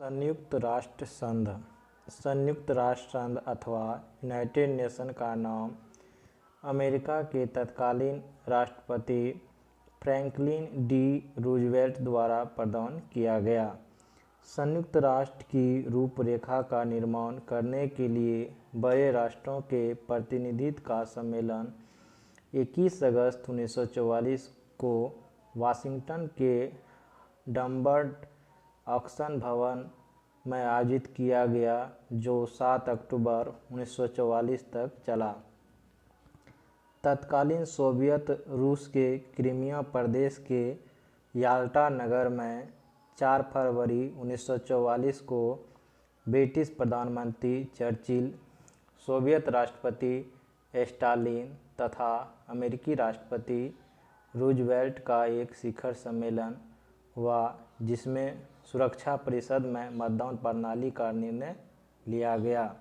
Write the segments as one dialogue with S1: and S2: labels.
S1: संयुक्त राष्ट्र संघ अथवा यूनाइटेड नेशन का नाम अमेरिका के तत्कालीन राष्ट्रपति फ्रैंकलिन डी रूजवेल्ट द्वारा प्रदान किया गया। संयुक्त राष्ट्र की रूपरेखा का निर्माण करने के लिए बड़े राष्ट्रों के प्रतिनिधित्व का सम्मेलन 21 अगस्त 1944 को वाशिंगटन के डम्बर्ट ऑक्सन भवन में आयोजित किया गया, जो 7 अक्टूबर 1944 तक चला। तत्कालीन सोवियत रूस के क्रीमिया प्रदेश के याल्टा नगर में 4 फरवरी 1944 को ब्रिटिश प्रधानमंत्री चर्चिल, सोवियत राष्ट्रपति स्टालिन तथा अमेरिकी राष्ट्रपति रूजवेल्ट का एक शिखर सम्मेलन हुआ, जिसमें सुरक्षा परिषद में मतदान प्रणाली का निर्णय लिया गया।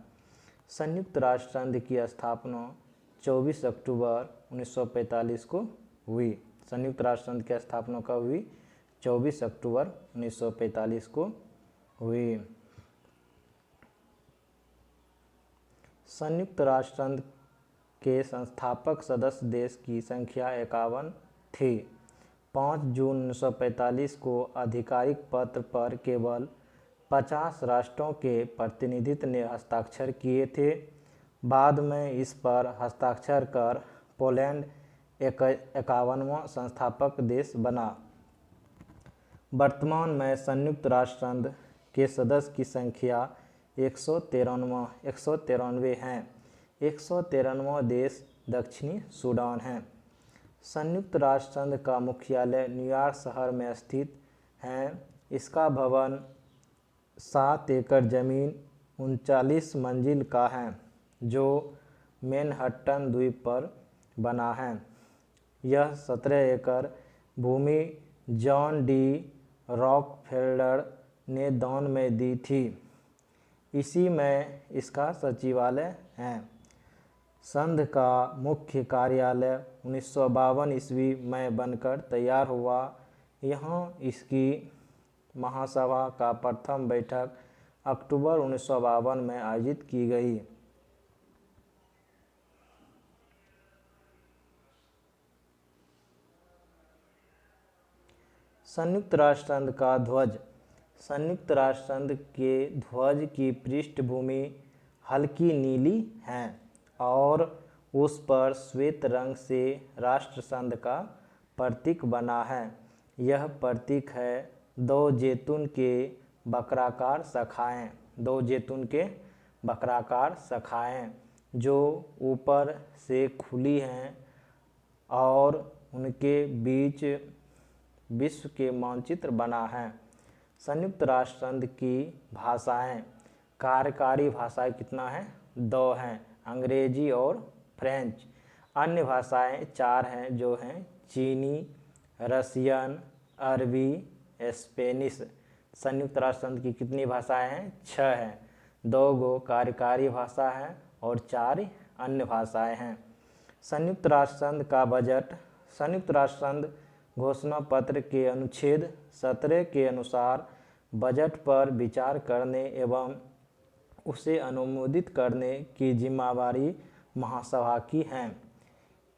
S1: संयुक्त राष्ट्र संघ की स्थापना 24 अक्टूबर 1945 को हुई। संयुक्त राष्ट्र संघ की स्थापना कब हुई? 24 अक्टूबर 1945 को हुई। संयुक्त राष्ट्र संघ के संस्थापक सदस्य देश की संख्या 51 थी। 5 जून 1945 को आधिकारिक पत्र पर केवल 50 राष्ट्रों के प्रतिनिधित्व ने हस्ताक्षर किए थे। बाद में इस पर हस्ताक्षर कर पोलैंड 51वां संस्थापक देश बना। वर्तमान में संयुक्त राष्ट्र संघ के सदस्य की संख्या 193 हैं। 193वां देश दक्षिणी सूडान है। संयुक्त राष्ट्र संघ का मुख्यालय न्यूयॉर्क शहर में स्थित है। इसका भवन 7 एकड़ जमीन 39 मंजिल का है, जो मैनहट्टन द्वीप पर बना है। यह 17 एकड़ भूमि जॉन डी रॉकफेलर ने दान में दी थी। इसी में इसका सचिवालय है। संघ का मुख्य कार्यालय 1952 ईस्वी में बनकर तैयार हुआ। यहाँ इसकी महासभा का प्रथम बैठक अक्टूबर 1952 में आयोजित की गई। संयुक्त राष्ट्र संघ का ध्वज। संयुक्त राष्ट्र संघ के ध्वज की पृष्ठभूमि हल्की नीली है और उस पर श्वेत रंग से राष्ट्र संघ का प्रतीक बना है। यह प्रतीक है 2 जैतून के वक्राकार शाखाएं। 2 जैतून के वक्राकार शाखाएं जो ऊपर से खुली हैं और उनके बीच विश्व के मानचित्र बना है। संयुक्त राष्ट्र संघ की भाषाएं। कार्यकारी भाषाएं कितना है? 2 हैं, अंग्रेजी और फ्रेंच। अन्य भाषाएं 4 हैं, जो हैं चीनी, रसियन, अरबी, स्पेनिश। संयुक्त राष्ट्र संघ की कितनी भाषाएं हैं? 6 हैं। 2 गो कार्यकारी भाषा है और 4 अन्य भाषाएं हैं। संयुक्त राष्ट्र संघ का बजट। संयुक्त राष्ट्र संघ घोषणा पत्र के अनुच्छेद 17 के अनुसार बजट पर विचार करने एवं उसे अनुमोदित करने की जिम्मेदारी महासभा की है।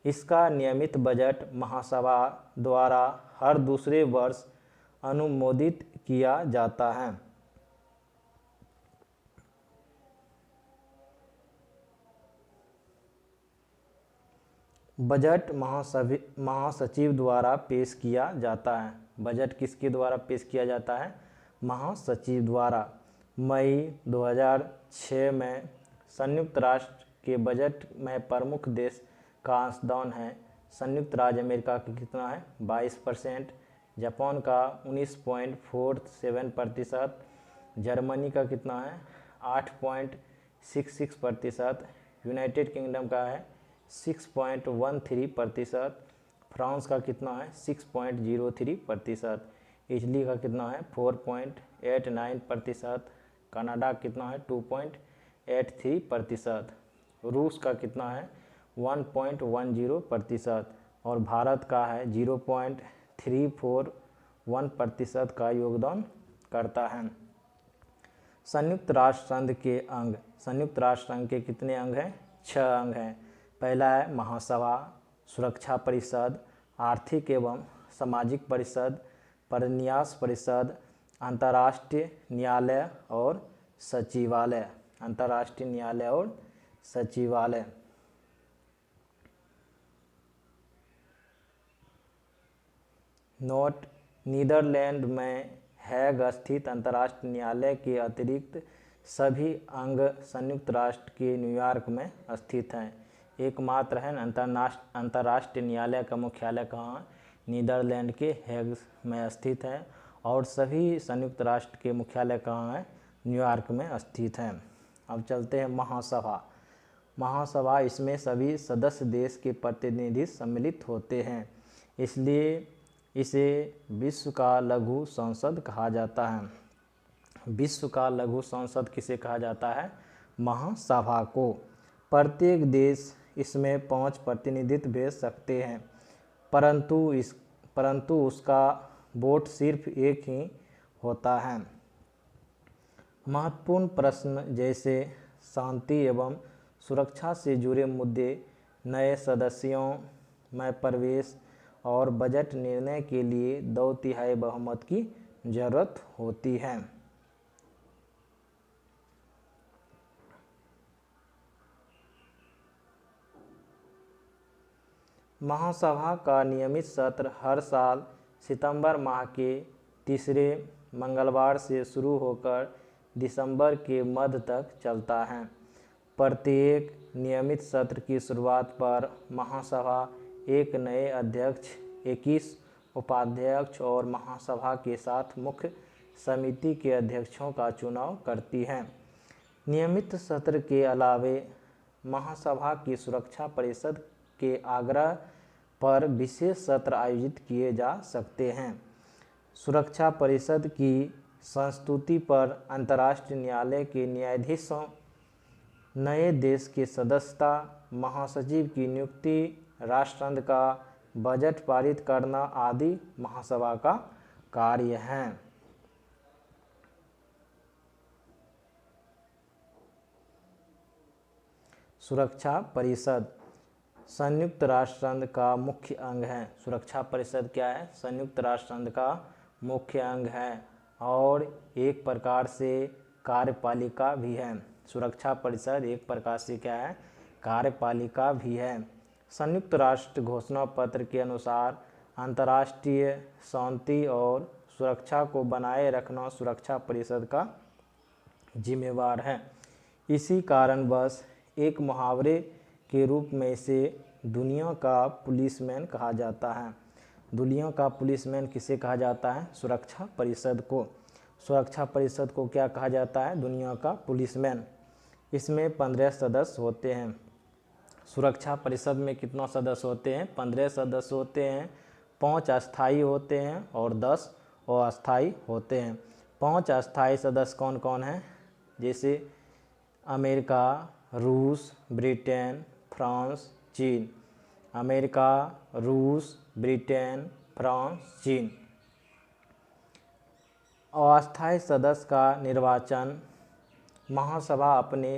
S1: इसका नियमित बजट महासभा द्वारा हर दूसरे वर्ष अनुमोदित किया जाता है। बजट महासचिव द्वारा पेश किया जाता है। बजट किसके द्वारा पेश किया जाता है? महासचिव द्वारा। मई 2006 में संयुक्त राष्ट्र के बजट में प्रमुख देश का अंशदान है। संयुक्त राज्य अमेरिका का कितना है? 22%। जापान का 19.47%। जर्मनी का कितना है? 8.66%। यूनाइटेड किंगडम का है 6.13%। फ्रांस का कितना है? 6.03%। इटली का कितना है? 4.89%। कनाडा कितना है? 2.83%। रूस का कितना है? 1.10% और भारत का है 0.341% का योगदान करता है। संयुक्त राष्ट्र संघ के अंग, संयुक्त राष्ट्र संघ के कितने अंग हैं? 6 अंग हैं। पहला है महासभा, सुरक्षा परिषद, आर्थिक एवं सामाजिक परिषद, परन्यास परिषद, अंतर्राष्ट्रीय न्यायालय और सचिवालय। अंतर्राष्ट्रीय न्यायालय और सचिवालय। नोट: नीदरलैंड में हैग स्थित अंतर्राष्ट्रीय न्यायालय के अतिरिक्त सभी अंग संयुक्त राष्ट्र के न्यूयॉर्क में स्थित हैं। एकमात्र है अंतर्राष्ट्रीय न्यायालय का मुख्यालय कहाँ? नीदरलैंड के हैग में स्थित है। और सभी संयुक्त राष्ट्र के मुख्यालय कहाँ हैं? न्यूयॉर्क में स्थित हैं। अब चलते हैं महासभा। महासभा, इसमें सभी सदस्य देश के प्रतिनिधि सम्मिलित होते हैं, इसलिए इसे विश्व का लघु संसद कहा जाता है। विश्व का लघु संसद किसे कहा जाता है? महासभा को। प्रत्येक देश इसमें 5 प्रतिनिधित्व भेज सकते हैं, परंतु उसका वोट सिर्फ एक ही होता है। महत्वपूर्ण प्रश्न जैसे शांति एवं सुरक्षा से जुड़े मुद्दे, नए सदस्यों में प्रवेश और बजट निर्णय के लिए 2/3 बहुमत की जरूरत होती है। महासभा का नियमित सत्र हर साल सितंबर माह के तीसरे मंगलवार से शुरू होकर दिसंबर के मध्य तक चलता है। प्रत्येक नियमित सत्र की शुरुआत पर महासभा एक नए अध्यक्ष, 21 उपाध्यक्ष और महासभा के साथ मुख्य समिति के अध्यक्षों का चुनाव करती है। नियमित सत्र के अलावे महासभा की सुरक्षा परिषद के आग्रह पर विशेष सत्र आयोजित किए जा सकते हैं। सुरक्षा परिषद की संस्तुति पर अंतर्राष्ट्रीय न्यायालय के न्यायाधीशों, नए देश के सदस्यता, महासचिव की नियुक्ति, राष्ट्रसंघ का बजट पारित करना आदि महासभा का कार्य हैं। सुरक्षा परिषद संयुक्त राष्ट्र संघ का मुख्य अंग है। सुरक्षा परिषद क्या है? संयुक्त राष्ट्र संघ का मुख्य अंग है और एक प्रकार से कार्यपालिका भी है। सुरक्षा परिषद एक प्रकार से क्या है? कार्यपालिका भी है। संयुक्त राष्ट्र घोषणा पत्र के अनुसार अंतर्राष्ट्रीय शांति और सुरक्षा को बनाए रखना सुरक्षा परिषद का जिम्मेवार है। इसी कारणवश एक मुहावरे के रूप में इसे दुनिया का पुलिसमैन कहा जाता है। दुनिया का पुलिसमैन किसे कहा जाता है? सुरक्षा परिषद को। सुरक्षा परिषद को क्या कहा जाता है? दुनिया का पुलिसमैन। इसमें 15 सदस्य होते हैं। सुरक्षा परिषद में कितना सदस्य होते हैं? 15 सदस्य होते हैं। 5 अस्थायी होते हैं और 10 अस्थायी होते हैं। 5 अस्थायी सदस्य कौन कौन हैं? जैसे अमेरिका, रूस, ब्रिटेन, फ्रांस, चीन। अमेरिका, रूस, ब्रिटेन, फ्रांस, चीन। अस्थायी सदस्य का निर्वाचन महासभा अपने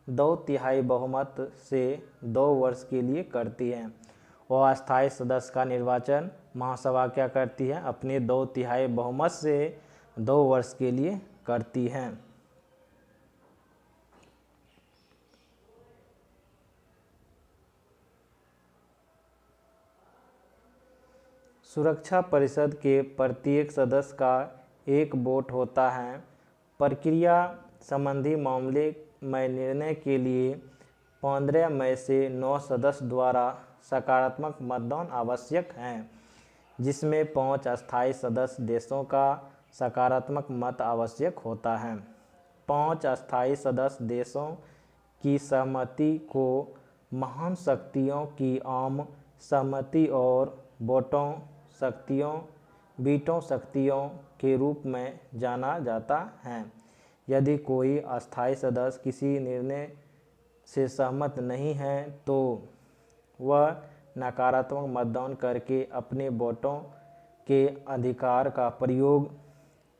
S1: 2/3 बहुमत से 2 वर्ष के लिए करती है। अस्थायी सदस्य का निर्वाचन महासभा क्या करती है? अपने 2/3 बहुमत से 2 वर्ष के लिए करती है। सुरक्षा परिषद के प्रत्येक सदस्य का एक वोट होता है। प्रक्रिया संबंधी मामले में निर्णय के लिए 15 में से 9 सदस्य द्वारा सकारात्मक मतदान आवश्यक है, जिसमें 5 अस्थायी सदस्य देशों का सकारात्मक मत आवश्यक होता है। 5 अस्थायी सदस्य देशों की सहमति को महान शक्तियों की आम सहमति और वीटो शक्तियों के रूप में जाना जाता है। यदि कोई अस्थायी सदस्य किसी निर्णय से सहमत नहीं है तो वह नकारात्मक मतदान करके अपने वोटों के अधिकार का प्रयोग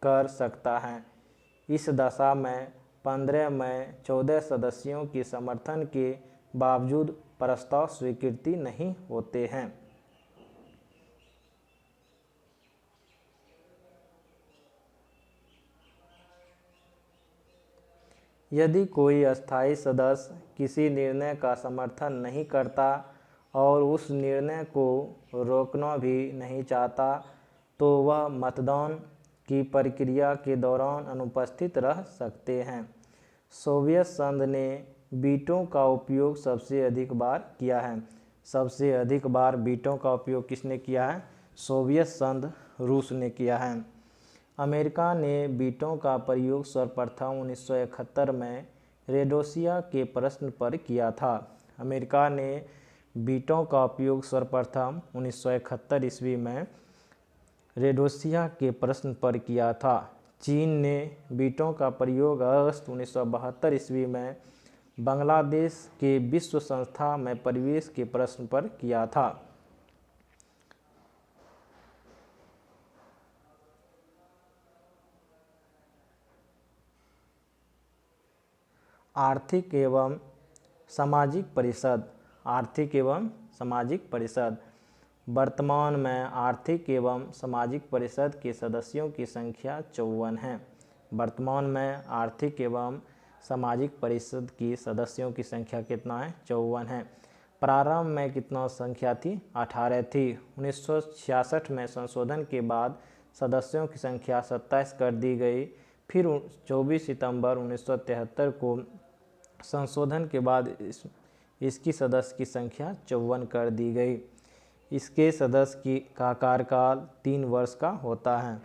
S1: कर सकता है। इस दशा में 15 में 14 सदस्यों के समर्थन के बावजूद प्रस्ताव स्वीकृति नहीं होते हैं। यदि कोई अस्थायी सदस्य किसी निर्णय का समर्थन नहीं करता और उस निर्णय को रोकना भी नहीं चाहता तो वह मतदान की प्रक्रिया के दौरान अनुपस्थित रह सकते हैं। सोवियत संघ ने वीटो का उपयोग सबसे अधिक बार किया है। सबसे अधिक बार वीटो का उपयोग किसने किया है? सोवियत संघ, रूस ने किया है। अमेरिका ने वीटो का प्रयोग सर्वप्रथम 1971 में रोडेशिया के प्रश्न पर किया था। अमेरिका ने वीटो का उपयोग सर्वप्रथम 1971 ईस्वी में रोडेशिया के प्रश्न पर किया था। चीन ने वीटो का प्रयोग अगस्त 1972 ईस्वी में बांग्लादेश के विश्व संस्था में प्रवेश के प्रश्न पर किया था। आर्थिक एवं सामाजिक परिषद। आर्थिक एवं सामाजिक परिषद। वर्तमान में आर्थिक एवं सामाजिक परिषद के सदस्यों की संख्या 54 है। वर्तमान में आर्थिक एवं सामाजिक परिषद की सदस्यों की संख्या कितना है? 54 है। प्रारंभ में कितना संख्या थी? 18 थी। 1966 में संशोधन के बाद सदस्यों की संख्या 27 कर दी गई। फिर 24 सितंबर 1973 को संशोधन के बाद इसकी सदस्य की संख्या 54 कर दी गई। इसके सदस्य का कार्यकाल 3 वर्ष का होता है।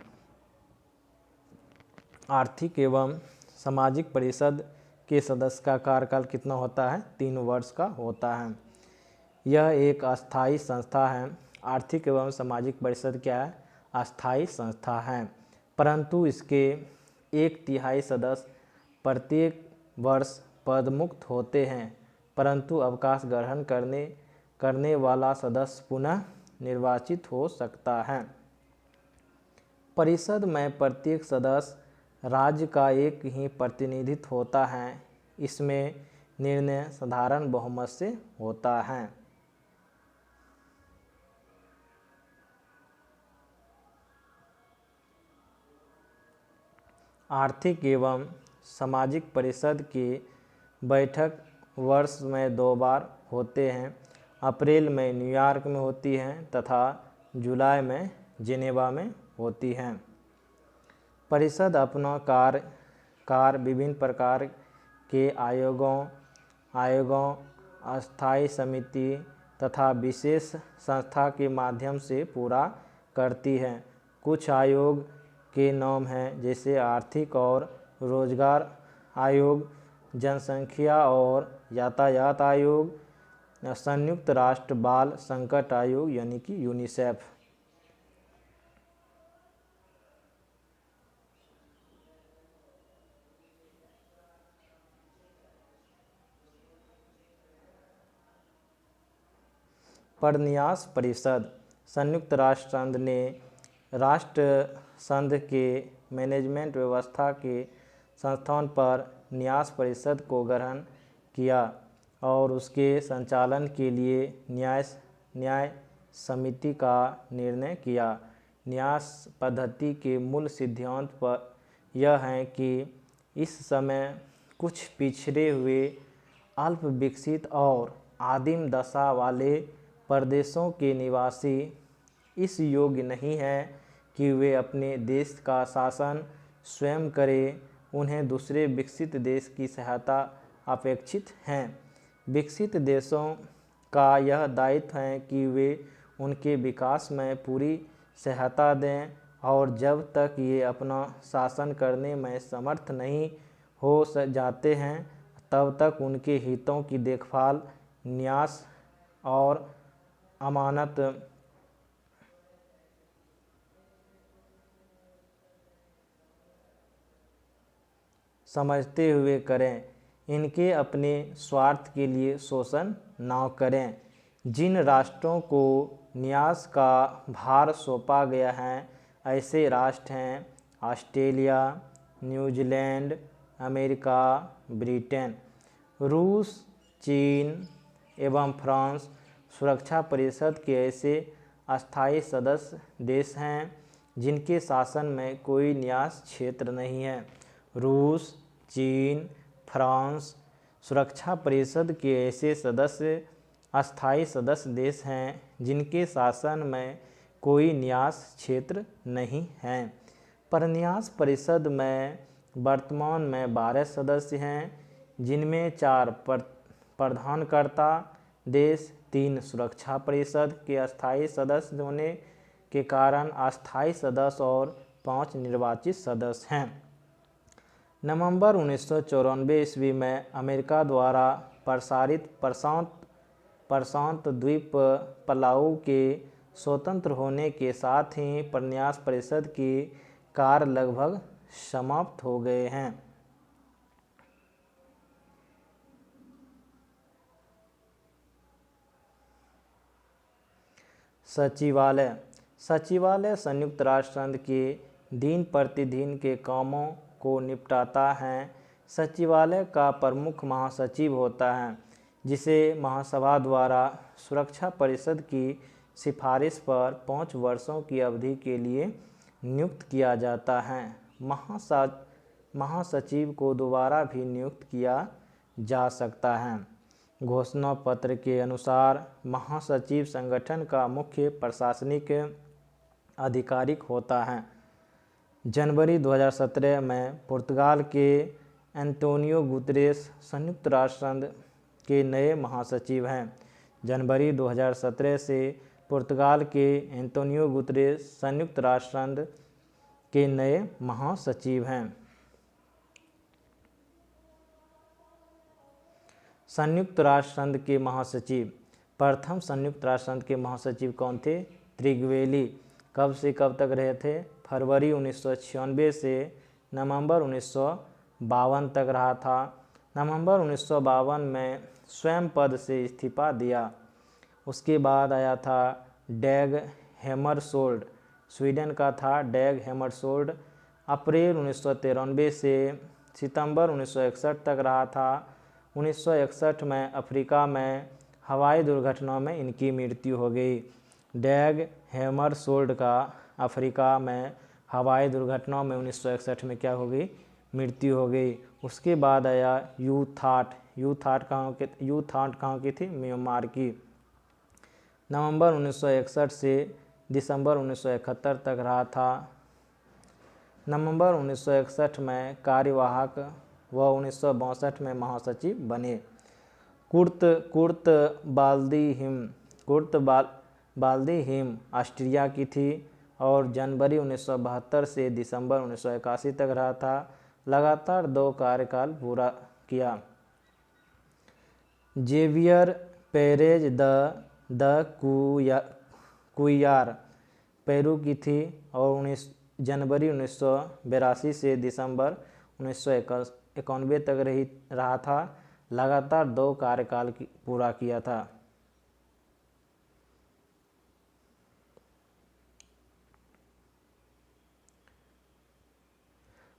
S1: आर्थिक एवं सामाजिक परिषद के सदस्य का कार्यकाल कितना होता है? 3 वर्ष का होता है। यह एक अस्थायी संस्था है। आर्थिक एवं सामाजिक परिषद क्या है? अस्थायी संस्था है, परंतु इसके 1/3 सदस्य प्रत्येक वर्ष पदमुक्त होते हैं, परंतु अवकाश ग्रहण करने वाला सदस्य पुनः निर्वाचित हो सकता है। परिषद में प्रत्येक सदस्य राज्य का एक ही प्रतिनिधित्व होता है। इसमें निर्णय साधारण बहुमत से होता है। आर्थिक एवं सामाजिक परिषद की बैठक वर्ष में 2 बार होते हैं। अप्रैल में न्यूयॉर्क में होती हैं तथा जुलाई में जिनेवा में होती हैं। परिषद अपना कार्य विभिन्न प्रकार के आयोगों, अस्थायी समिति तथा विशेष संस्था के माध्यम से पूरा करती है। कुछ आयोग के नाम हैं जैसे आर्थिक और रोजगार आयोग, जनसंख्या और यातायात आयोग, संयुक्त राष्ट्र बाल संकट आयोग यानी कि यूनिसेफ। परन्यास परिषद। संयुक्त राष्ट्र संघ ने राष्ट्र संघ के मैनेजमेंट व्यवस्था के संस्थान पर न्यास परिषद को गठन किया और उसके संचालन के लिए न्याय समिति का निर्णय किया। न्यास पद्धति के मूल सिद्धांत पर यह है कि इस समय कुछ पिछड़े हुए, अल्प विकसित और आदिम दशा वाले प्रदेशों के निवासी इस योग्य नहीं हैं कि वे अपने देश का शासन स्वयं करें। उन्हें दूसरे विकसित देश की सहायता अपेक्षित है। विकसित देशों का यह दायित्व है कि वे उनके विकास में पूरी सहायता दें और जब तक ये अपना शासन करने में समर्थ नहीं हो जाते हैं तब तक उनके हितों की देखभाल, न्यास और अमानत समझते हुए करें। इनके अपने स्वार्थ के लिए शोषण न करें। जिन राष्ट्रों को न्यास का भार सौंपा गया है ऐसे राष्ट्र हैं ऑस्ट्रेलिया, न्यूजीलैंड, अमेरिका, ब्रिटेन, रूस, चीन एवं फ्रांस सुरक्षा परिषद के ऐसे अस्थायी सदस्य देश हैं जिनके शासन में कोई न्यास क्षेत्र नहीं है। रूस, चीन, फ्रांस सुरक्षा परिषद के ऐसे अस्थायी सदस्य देश हैं जिनके शासन में कोई न्यास क्षेत्र नहीं है। परन्यास परिषद में वर्तमान में 12 सदस्य हैं, जिनमें 4 प्रधानकर्ता देश, 3 सुरक्षा परिषद के अस्थायी सदस्य होने के कारण अस्थायी सदस्य और 5 निर्वाचित सदस्य हैं। नवंबर 1994 ईस्वी में अमेरिका द्वारा प्रसारित प्रशांत द्वीप पलाऊ के स्वतंत्र होने के साथ ही परन्यास परिषद की कार्य लगभग समाप्त हो गए हैं। सचिवालय संयुक्त राष्ट्र संघ के दिन प्रतिदिन के कामों को निपटाता है। सचिवालय का प्रमुख महासचिव होता है, जिसे महासभा द्वारा सुरक्षा परिषद की सिफारिश पर 5 वर्षों की अवधि के लिए नियुक्त किया जाता है। महासचिव को दोबारा भी नियुक्त किया जा सकता है। घोषणा पत्र के अनुसार महासचिव संगठन का मुख्य प्रशासनिक आधिकारिक होता है। जनवरी 2017 में पुर्तगाल के एंटोनियो गुतेरेस संयुक्त राष्ट्र संघ के नए महासचिव हैं। जनवरी 2017 से पुर्तगाल के एंटोनियो गुतेरेस संयुक्त राष्ट्र संघ के नए महासचिव हैं। संयुक्त राष्ट्र संघ के महासचिव। प्रथम संयुक्त राष्ट्र संघ के महासचिव कौन थे? त्रिगवेली। कब से कब तक रहे थे? फरवरी 1996 से नवंबर 1952 तक रहा था। नवंबर 1952 में स्वयं पद से इस्तीफा दिया। उसके बाद आया था डैग हैमरशोल्ड, स्वीडन का था डैग हैमरशोल्ड। अप्रैल 1993 से सितंबर 1961 तक रहा था। 1961 में अफ्रीका में हवाई दुर्घटना में इनकी मृत्यु हो गई। डैग हैमरशोल्ड का अफ्रीका में हवाई दुर्घटना में 1961 में क्या हो गई? मृत्यु हो गई। उसके बाद आया यू थाट कहाँ की थी? म्यांमार की। नवंबर 1961 से दिसंबर 1971 तक रहा था। नवंबर 1961 में कार्यवाहक व 1962 में महासचिव बने। कुर्त बाल्दीहिम ऑस्ट्रिया की थी और जनवरी 1972 से दिसंबर 1981 तक रहा था। लगातार 2 कार्यकाल पूरा किया। जेवियर पेरेज द कुइयार पेरू की थी और जनवरी 1982 से दिसंबर 1991 तक रहा था। लगातार 2 कार्यकाल पूरा किया था।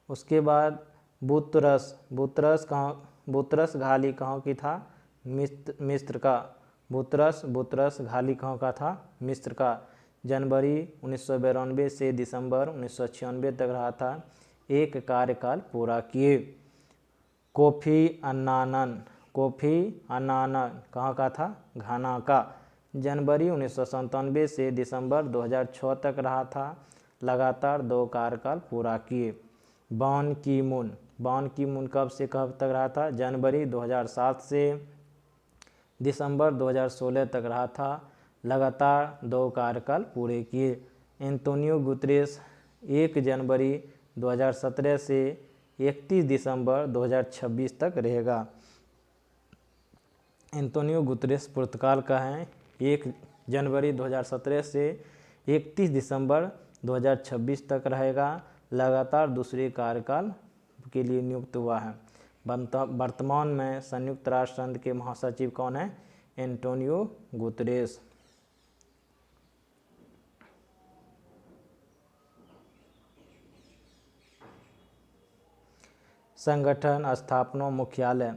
S1: उसके बाद बुतरस घाली कहाँ की था? मिस्र का। बुतरस घाली कहाँ का था? मिस्र का। जनवरी 1992 से दिसंबर 1996 तक रहा था। 1 कार्यकाल पूरा किए। कोफी अन्नान कहाँ का था? घाना का। जनवरी 1997 से दिसंबर 2006 तक रहा था। लगातार 2 कार्यकाल पूरा किए। बान की मून कब से कब तक रहा था? जनवरी 2007 से दिसंबर 2016 तक रहा था। लगातार 2 कार्यकाल पूरे किए। एंटोनियो गुतेरेस 1 जनवरी 2017 से 31 दिसंबर 2026 तक रहेगा। एंटोनियो गुतेरेस पुर्तगाल का है। 1 जनवरी 2017 से 31 दिसंबर 2026 तक रहेगा। लगातार दूसरे कार्यकाल के लिए नियुक्त हुआ है। वर्तमान में संयुक्त राष्ट्र संघ के महासचिव कौन है? Antonio Guterres. संगठन स्थापना मुख्यालय।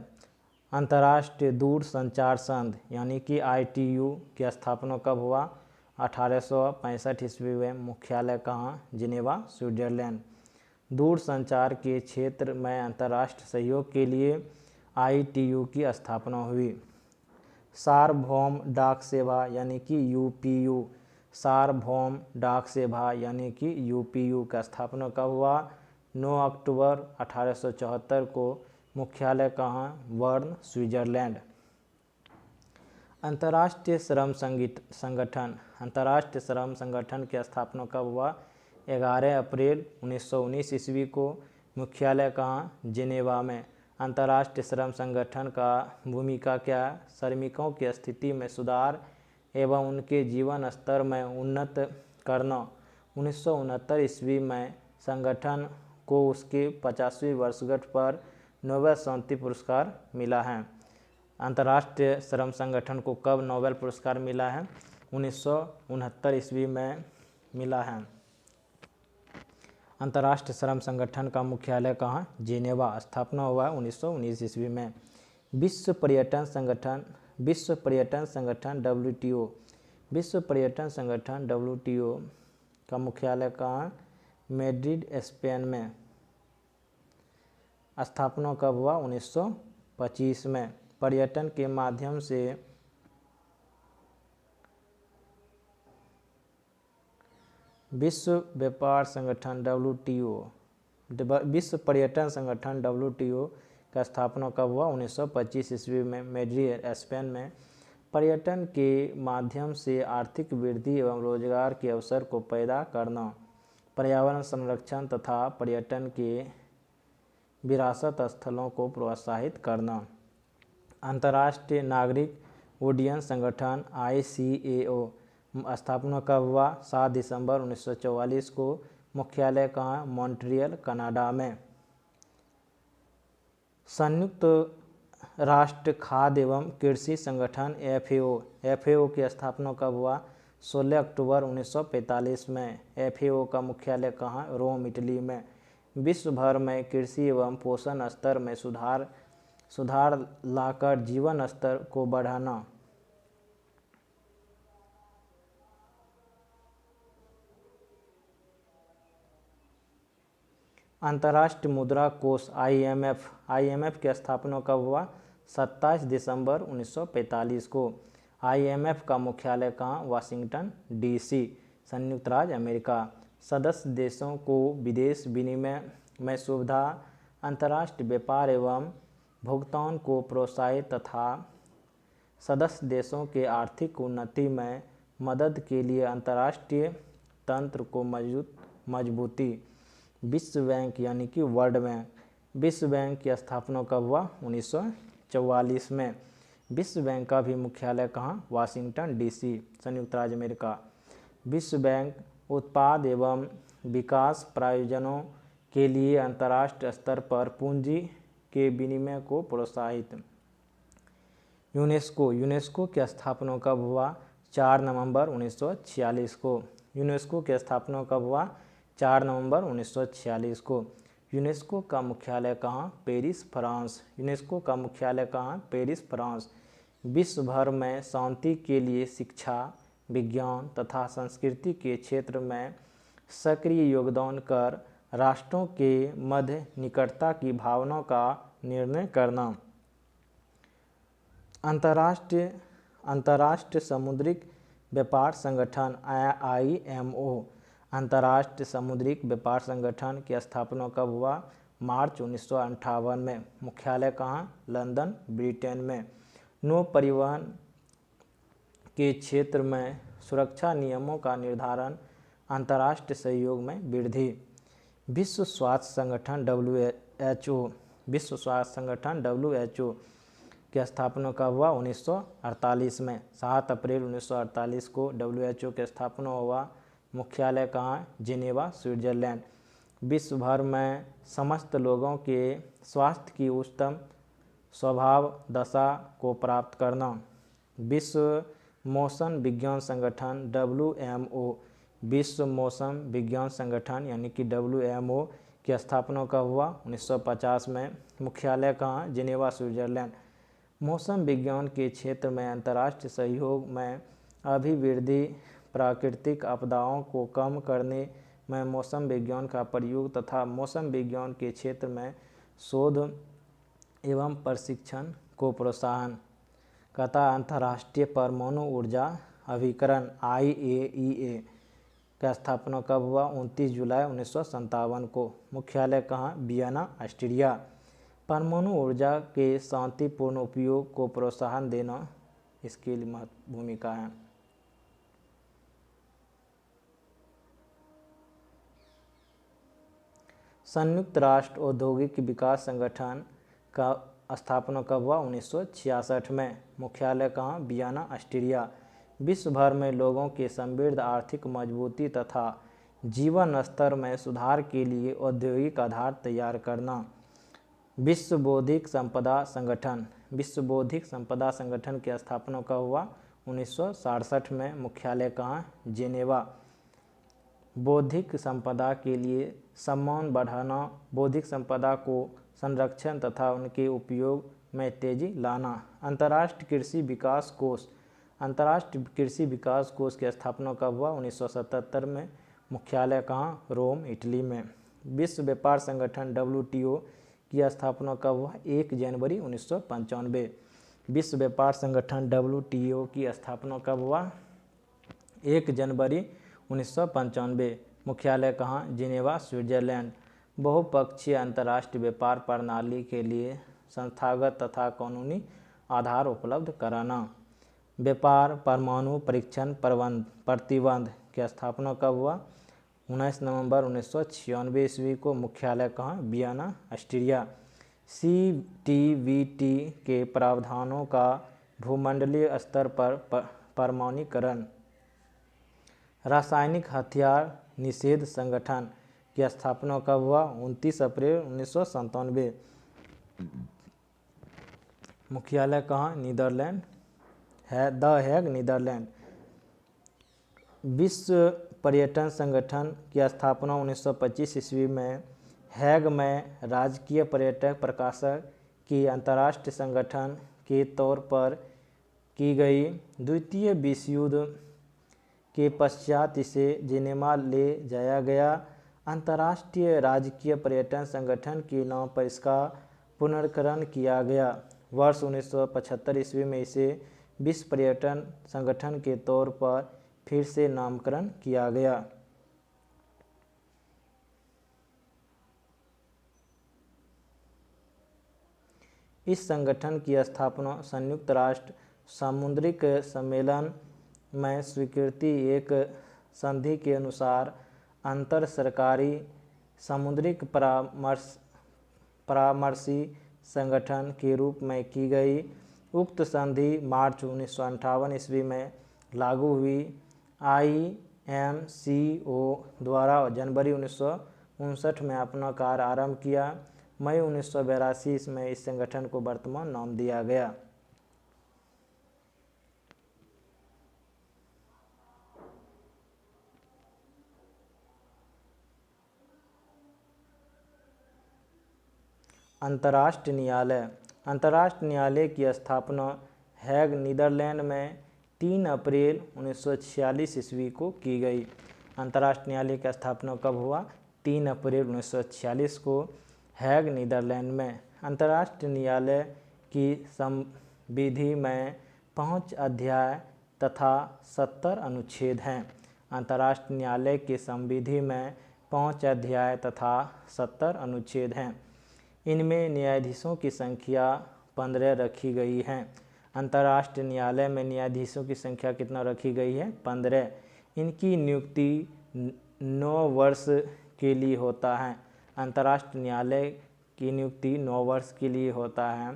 S1: अंतर्राष्ट्रीय दूरसंचार संघ यानी कि ITU की स्थापना कब हुआ? 1865 ईस्वी में। मुख्यालय कहाँ? Geneva, Switzerland. दूरसंचार के क्षेत्र में अंतर्राष्ट्रीय सहयोग के लिए ITU की स्थापना हुई। सार्वभौम डाक सेवा यानी कि UPU, सार्वभौम डाक सेवा यानी कि UPU का स्थापना कब हुआ? 9 अक्टूबर 1874 को। मुख्यालय कहाँ? Burn, Switzerland. अंतर्राष्ट्रीय श्रम संगठन, अंतर्राष्ट्रीय श्रम संगठन की स्थापना कब हुआ? 11 अप्रैल 1919 ईस्वी को। मुख्यालय कहाँ? जिनेवा में। अंतर्राष्ट्रीय श्रम संगठन का भूमिका क्या है? श्रमिकों की स्थिति में सुधार एवं उनके जीवन स्तर में उन्नत करना। 1969 ईस्वी में संगठन को उसके 50वीं वर्षगांठ पर नोबेल शांति पुरस्कार मिला है। अंतर्राष्ट्रीय श्रम संगठन को कब नोबेल पुरस्कार मिला है? 1969 ईस्वी में मिला है। अंतर्राष्ट्रीय श्रम संगठन का मुख्यालय कहाँ? जिनेवा। स्थापना हुआ है 1919 ईस्वी में। विश्व पर्यटन संगठन, विश्व पर्यटन संगठन WTO, विश्व पर्यटन संगठन WTO का मुख्यालय कहाँ? मैड्रिड, स्पेन में। स्थापना कब हुआ? 1925 में। पर्यटन के माध्यम से विश्व व्यापार संगठन WTO, विश्व पर्यटन संगठन WTO का स्थापना कब हुआ? 1925 ईस्वी में, मैड्रिड, स्पेन में। पर्यटन के माध्यम से आर्थिक वृद्धि एवं रोजगार के अवसर को पैदा करना, पर्यावरण संरक्षण तथा पर्यटन के विरासत स्थलों को प्रोत्साहित करना। अंतर्राष्ट्रीय नागरिक उड्डयन संगठन ICAO, स्थापना कब हुआ? 7 दिसंबर 1944 को। मुख्यालय कहाँ? मॉन्ट्रियल, कनाडा में। संयुक्त राष्ट्र खाद्य एवं कृषि संगठन FAO की स्थापना कब हुआ? 16 अक्टूबर 1945 में। FAO का मुख्यालय कहाँ? रोम, इटली में। विश्व भर में कृषि एवं पोषण स्तर में सुधार लाकर जीवन स्तर को बढ़ाना। अंतर्राष्ट्रीय मुद्रा कोष IMF की स्थापना कब हुआ? 27 दिसंबर 1945 को। IMF का मुख्यालय कहाँ? वाशिंगटन DC, संयुक्त राज्य अमेरिका। सदस्य देशों को विदेश विनिमय में सुविधा, अंतर्राष्ट्रीय व्यापार एवं भुगतान को प्रोत्साहित तथा सदस्य देशों के आर्थिक उन्नति में मदद के लिए अंतर्राष्ट्रीय तंत्र को मजबूती। विश्व बैंक यानी कि वर्ल्ड बैंक, विश्व बैंक की स्थापना कब हुआ? 1944 में। विश्व बैंक का भी मुख्यालय कहाँ? वाशिंगटन DC, संयुक्त राज्य अमेरिका। विश्व बैंक उत्पाद एवं विकास प्रयोजनों के लिए अंतर्राष्ट्रीय स्तर पर पूंजी के विनिमय को प्रोत्साहित। यूनेस्को की स्थापना कब हुआ? 4 नवंबर 1946 को। यूनेस्को की स्थापना कब हुआ? 4 नवंबर 1946 को। यूनेस्को का मुख्यालय कहाँ? Paris, France. यूनेस्को का मुख्यालय कहाँ? Paris, France. विश्व भर में शांति के लिए शिक्षा, विज्ञान तथा संस्कृति के क्षेत्र में सक्रिय योगदान कर राष्ट्रों के मध्य निकटता की भावना का निर्णय करना। अंतर्राष्ट्रीय समुद्रिक व्यापार संगठन IMO, अंतर्राष्ट्रीय समुद्रिक व्यापार संगठन की स्थापना कब हुआ? मार्च 1958 में। मुख्यालय कहाँ? लंदन, ब्रिटेन में। नौ परिवहन के क्षेत्र में सुरक्षा नियमों का निर्धारण, अंतर्राष्ट्रीय सहयोग में वृद्धि। विश्व स्वास्थ्य संगठन WHO, विश्व स्वास्थ्य संगठन WHO की स्थापना कब हुआ? 1948 में। 7 अप्रैल 1948 को WHO की स्थापना हुआ। मुख्यालय कहाँ? Geneva, Switzerland. विश्व भर में समस्त लोगों के स्वास्थ्य की उच्चतम स्वभाव दशा को प्राप्त करना। विश्व मौसम विज्ञान संगठन WMO, विश्व मौसम विज्ञान संगठन यानी कि WMO की स्थापना कब हुआ? 1950 में। मुख्यालय कहाँ? Geneva, Switzerland. मौसम विज्ञान के क्षेत्र में अंतर्राष्ट्रीय सहयोग में अभिवृद्धि, प्राकृतिक आपदाओं को कम करने में मौसम विज्ञान का प्रयोग तथा मौसम विज्ञान के क्षेत्र में शोध एवं प्रशिक्षण को प्रोत्साहन। कहता अंतर्राष्ट्रीय परमाणु ऊर्जा अभिकरण IAEA का स्थापना कब हुआ? 29 जुलाई 1957 को। मुख्यालय कहाँ? Vienna, Austria. परमाणु ऊर्जा के शांतिपूर्ण उपयोग को प्रोत्साहन देना इसकी महत्वपूर्ण भूमिका है। संयुक्त राष्ट्र औद्योगिक विकास संगठन का स्थापना कब हुआ? 1966 में। मुख्यालय कहाँ? Vienna, Austria. विश्व भर में लोगों के समृद्ध आर्थिक मजबूती तथा जीवन स्तर में सुधार के लिए औद्योगिक आधार तैयार करना। विश्व बौद्धिक संपदा संगठन। विश्व बौद्धिक संपदा संगठन की स्थापना कब हुआ? 1967 में। मुख्यालय कहाँ? जेनेवा। बौद्धिक संपदा के लिए सम्मान बढ़ाना, बौद्धिक संपदा को संरक्षण तथा उनके उपयोग में तेजी लाना। अंतर्राष्ट्रीय कृषि विकास कोष। अंतर्राष्ट्रीय कृषि विकास कोष की स्थापना कब हुआ? 1977 में। मुख्यालय कहाँ? रोम, इटली में। विश्व व्यापार संगठन WTO की स्थापना कब हुआ? 1 जनवरी 1995। विश्व व्यापार संगठन WTO की स्थापना कब हुआ? 1 जनवरी 1995। मुख्यालय कहाँ? Geneva, Switzerland. बहुपक्षीय अंतर्राष्ट्रीय व्यापार प्रणाली के लिए संस्थागत तथा कानूनी आधार उपलब्ध कराना। व्यापार परमाणु परीक्षण प्रतिबंध की स्थापना कब हुआ? 19 नवंबर 1996 ईस्वी को। मुख्यालय कहाँ? Vienna, Austria. CTBT के प्रावधानों का भूमंडलीय स्तर पर प्रमाणीकरण। रासायनिक हथियार निषेध संगठन की स्थापना कब हुआ? 29 अप्रैल 1997। मुख्यालय कहाँ? नीदरलैंड है, द हेग, नीदरलैंड। विश्व पर्यटन संगठन की स्थापना 1925 ईस्वी में हेग में राजकीय पर्यटक प्रकाशक की अंतर्राष्ट्रीय संगठन के तौर पर की गई। द्वितीय विश्व युद्ध के पश्चात इसे जिनेवा ले जाया गया। अंतर्राष्ट्रीय राजकीय पर्यटन संगठन के नाम पर इसका पुनर्नामकरण किया गया। वर्ष 1975 ईस्वी में इसे विश्व पर्यटन संगठन के तौर पर फिर से नामकरण किया गया। इस संगठन की स्थापना संयुक्त राष्ट्र सामुद्रिक सम्मेलन में स्वीकृति एक संधि के अनुसार अंतर सरकारी सामुद्रिक परामर्शी संगठन के रूप में की गई। उक्त संधि मार्च 1958 ईस्वी में लागू हुई। IMCO द्वारा जनवरी 1959 में अपना कार्य आरंभ किया। मई 1982 में इस संगठन को वर्तमान नाम दिया गया। अंतर्राष्ट्रीय न्यायालय। अंतर्राष्ट्रीय न्यायालय की स्थापना हेग, नीदरलैंड में 3 अप्रैल 1946 ईस्वी को की गई। अंतर्राष्ट्रीय न्यायालय की स्थापना कब हुआ? 3 अप्रैल 1946 को हेग, नीदरलैंड में। अंतर्राष्ट्रीय न्यायालय की संविधि में 5 अध्याय तथा 70 अनुच्छेद हैं। अंतर्राष्ट्रीय न्यायालय की संविधि में 5 अध्याय तथा 70 अनुच्छेद हैं। इनमें न्यायाधीशों की संख्या 15 रखी गई है। अंतर्राष्ट्रीय न्यायालय में न्यायाधीशों की संख्या कितना रखी गई है? 15। इनकी नियुक्ति 9 वर्ष के लिए होता है। अंतर्राष्ट्रीय न्यायालय की नियुक्ति 9 वर्ष के लिए होता है।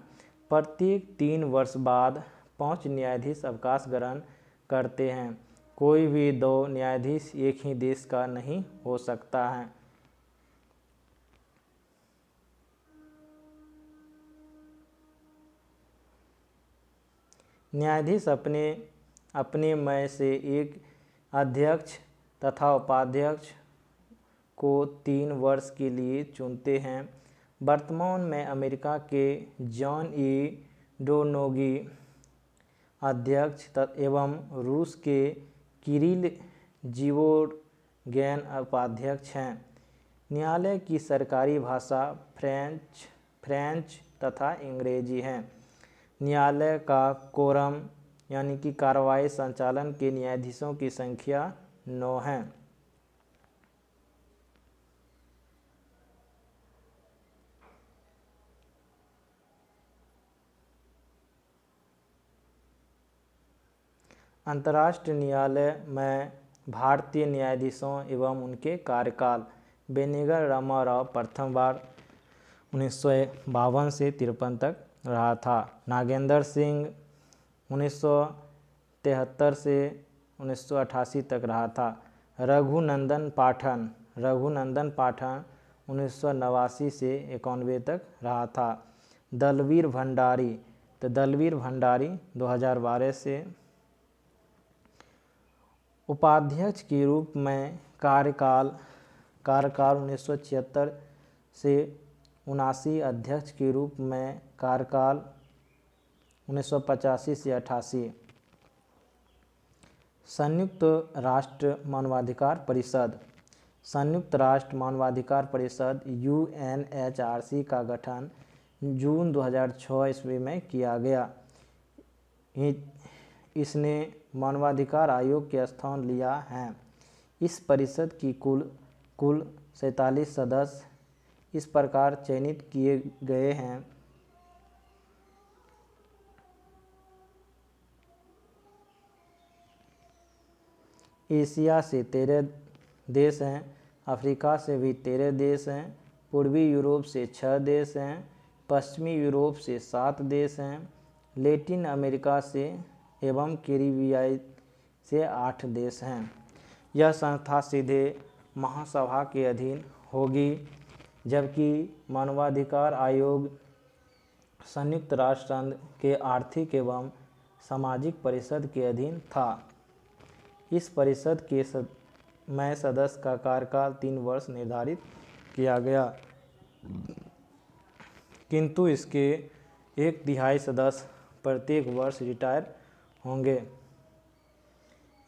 S1: प्रत्येक 3 वर्ष बाद 5 न्यायाधीश अवकाश ग्रहण करते हैं। कोई भी 2 न्यायाधीश एक ही देश का नहीं हो सकता है। न्यायाधीश अपने में से एक अध्यक्ष तथा उपाध्यक्ष को 3 वर्ष के लिए चुनते हैं। वर्तमान में अमेरिका के जॉन ई डोनोगी अध्यक्ष एवं रूस के किरिल जीवोर्गेन उपाध्यक्ष हैं। न्यायालय की सरकारी भाषा फ्रेंच तथा अंग्रेजी है। न्यायालय का कोरम यानी कि कार्रवाई संचालन के न्यायाधीशों की संख्या 9 है। अंतर्राष्ट्रीय न्यायालय में भारतीय न्यायाधीशों एवं उनके कार्यकाल। बेनेगल रामाराव प्रथम बार 1952 से 53 तक रहा था। नागेंद्र सिंह 1973 से 1988 तक रहा था। रघुनंदन पाठन 1989 से 91 तक रहा था। दलवीर भंडारी 2012 से उपाध्यक्ष के रूप में कार्यकाल 1976 से 79। अध्यक्ष के रूप में कार्यकाल 1985 से 88। संयुक्त राष्ट्र मानवाधिकार परिषद। संयुक्त राष्ट्र मानवाधिकार परिषद UNHRC का गठन जून 2006 ईस्वी में किया गया। इसने मानवाधिकार आयोग के स्थान लिया है। इस परिषद की कुल 47 सदस्य इस प्रकार चयनित किए गए हैं। एशिया से 13 देश हैं, अफ्रीका से भी 13 देश हैं, पूर्वी यूरोप से 6 देश हैं, पश्चिमी यूरोप से 7 देश हैं, लैटिन अमेरिका से एवं कैरिबियाई से 8 देश हैं। यह संस्था सीधे महासभा के अधीन होगी, जबकि मानवाधिकार आयोग संयुक्त राष्ट्र संघ के आर्थिक एवं सामाजिक परिषद के अधीन था। इस परिषद के में सदस्य का कार्यकाल 3 वर्ष निर्धारित किया गया, किंतु इसके 1/3 सदस्य प्रत्येक वर्ष रिटायर होंगे।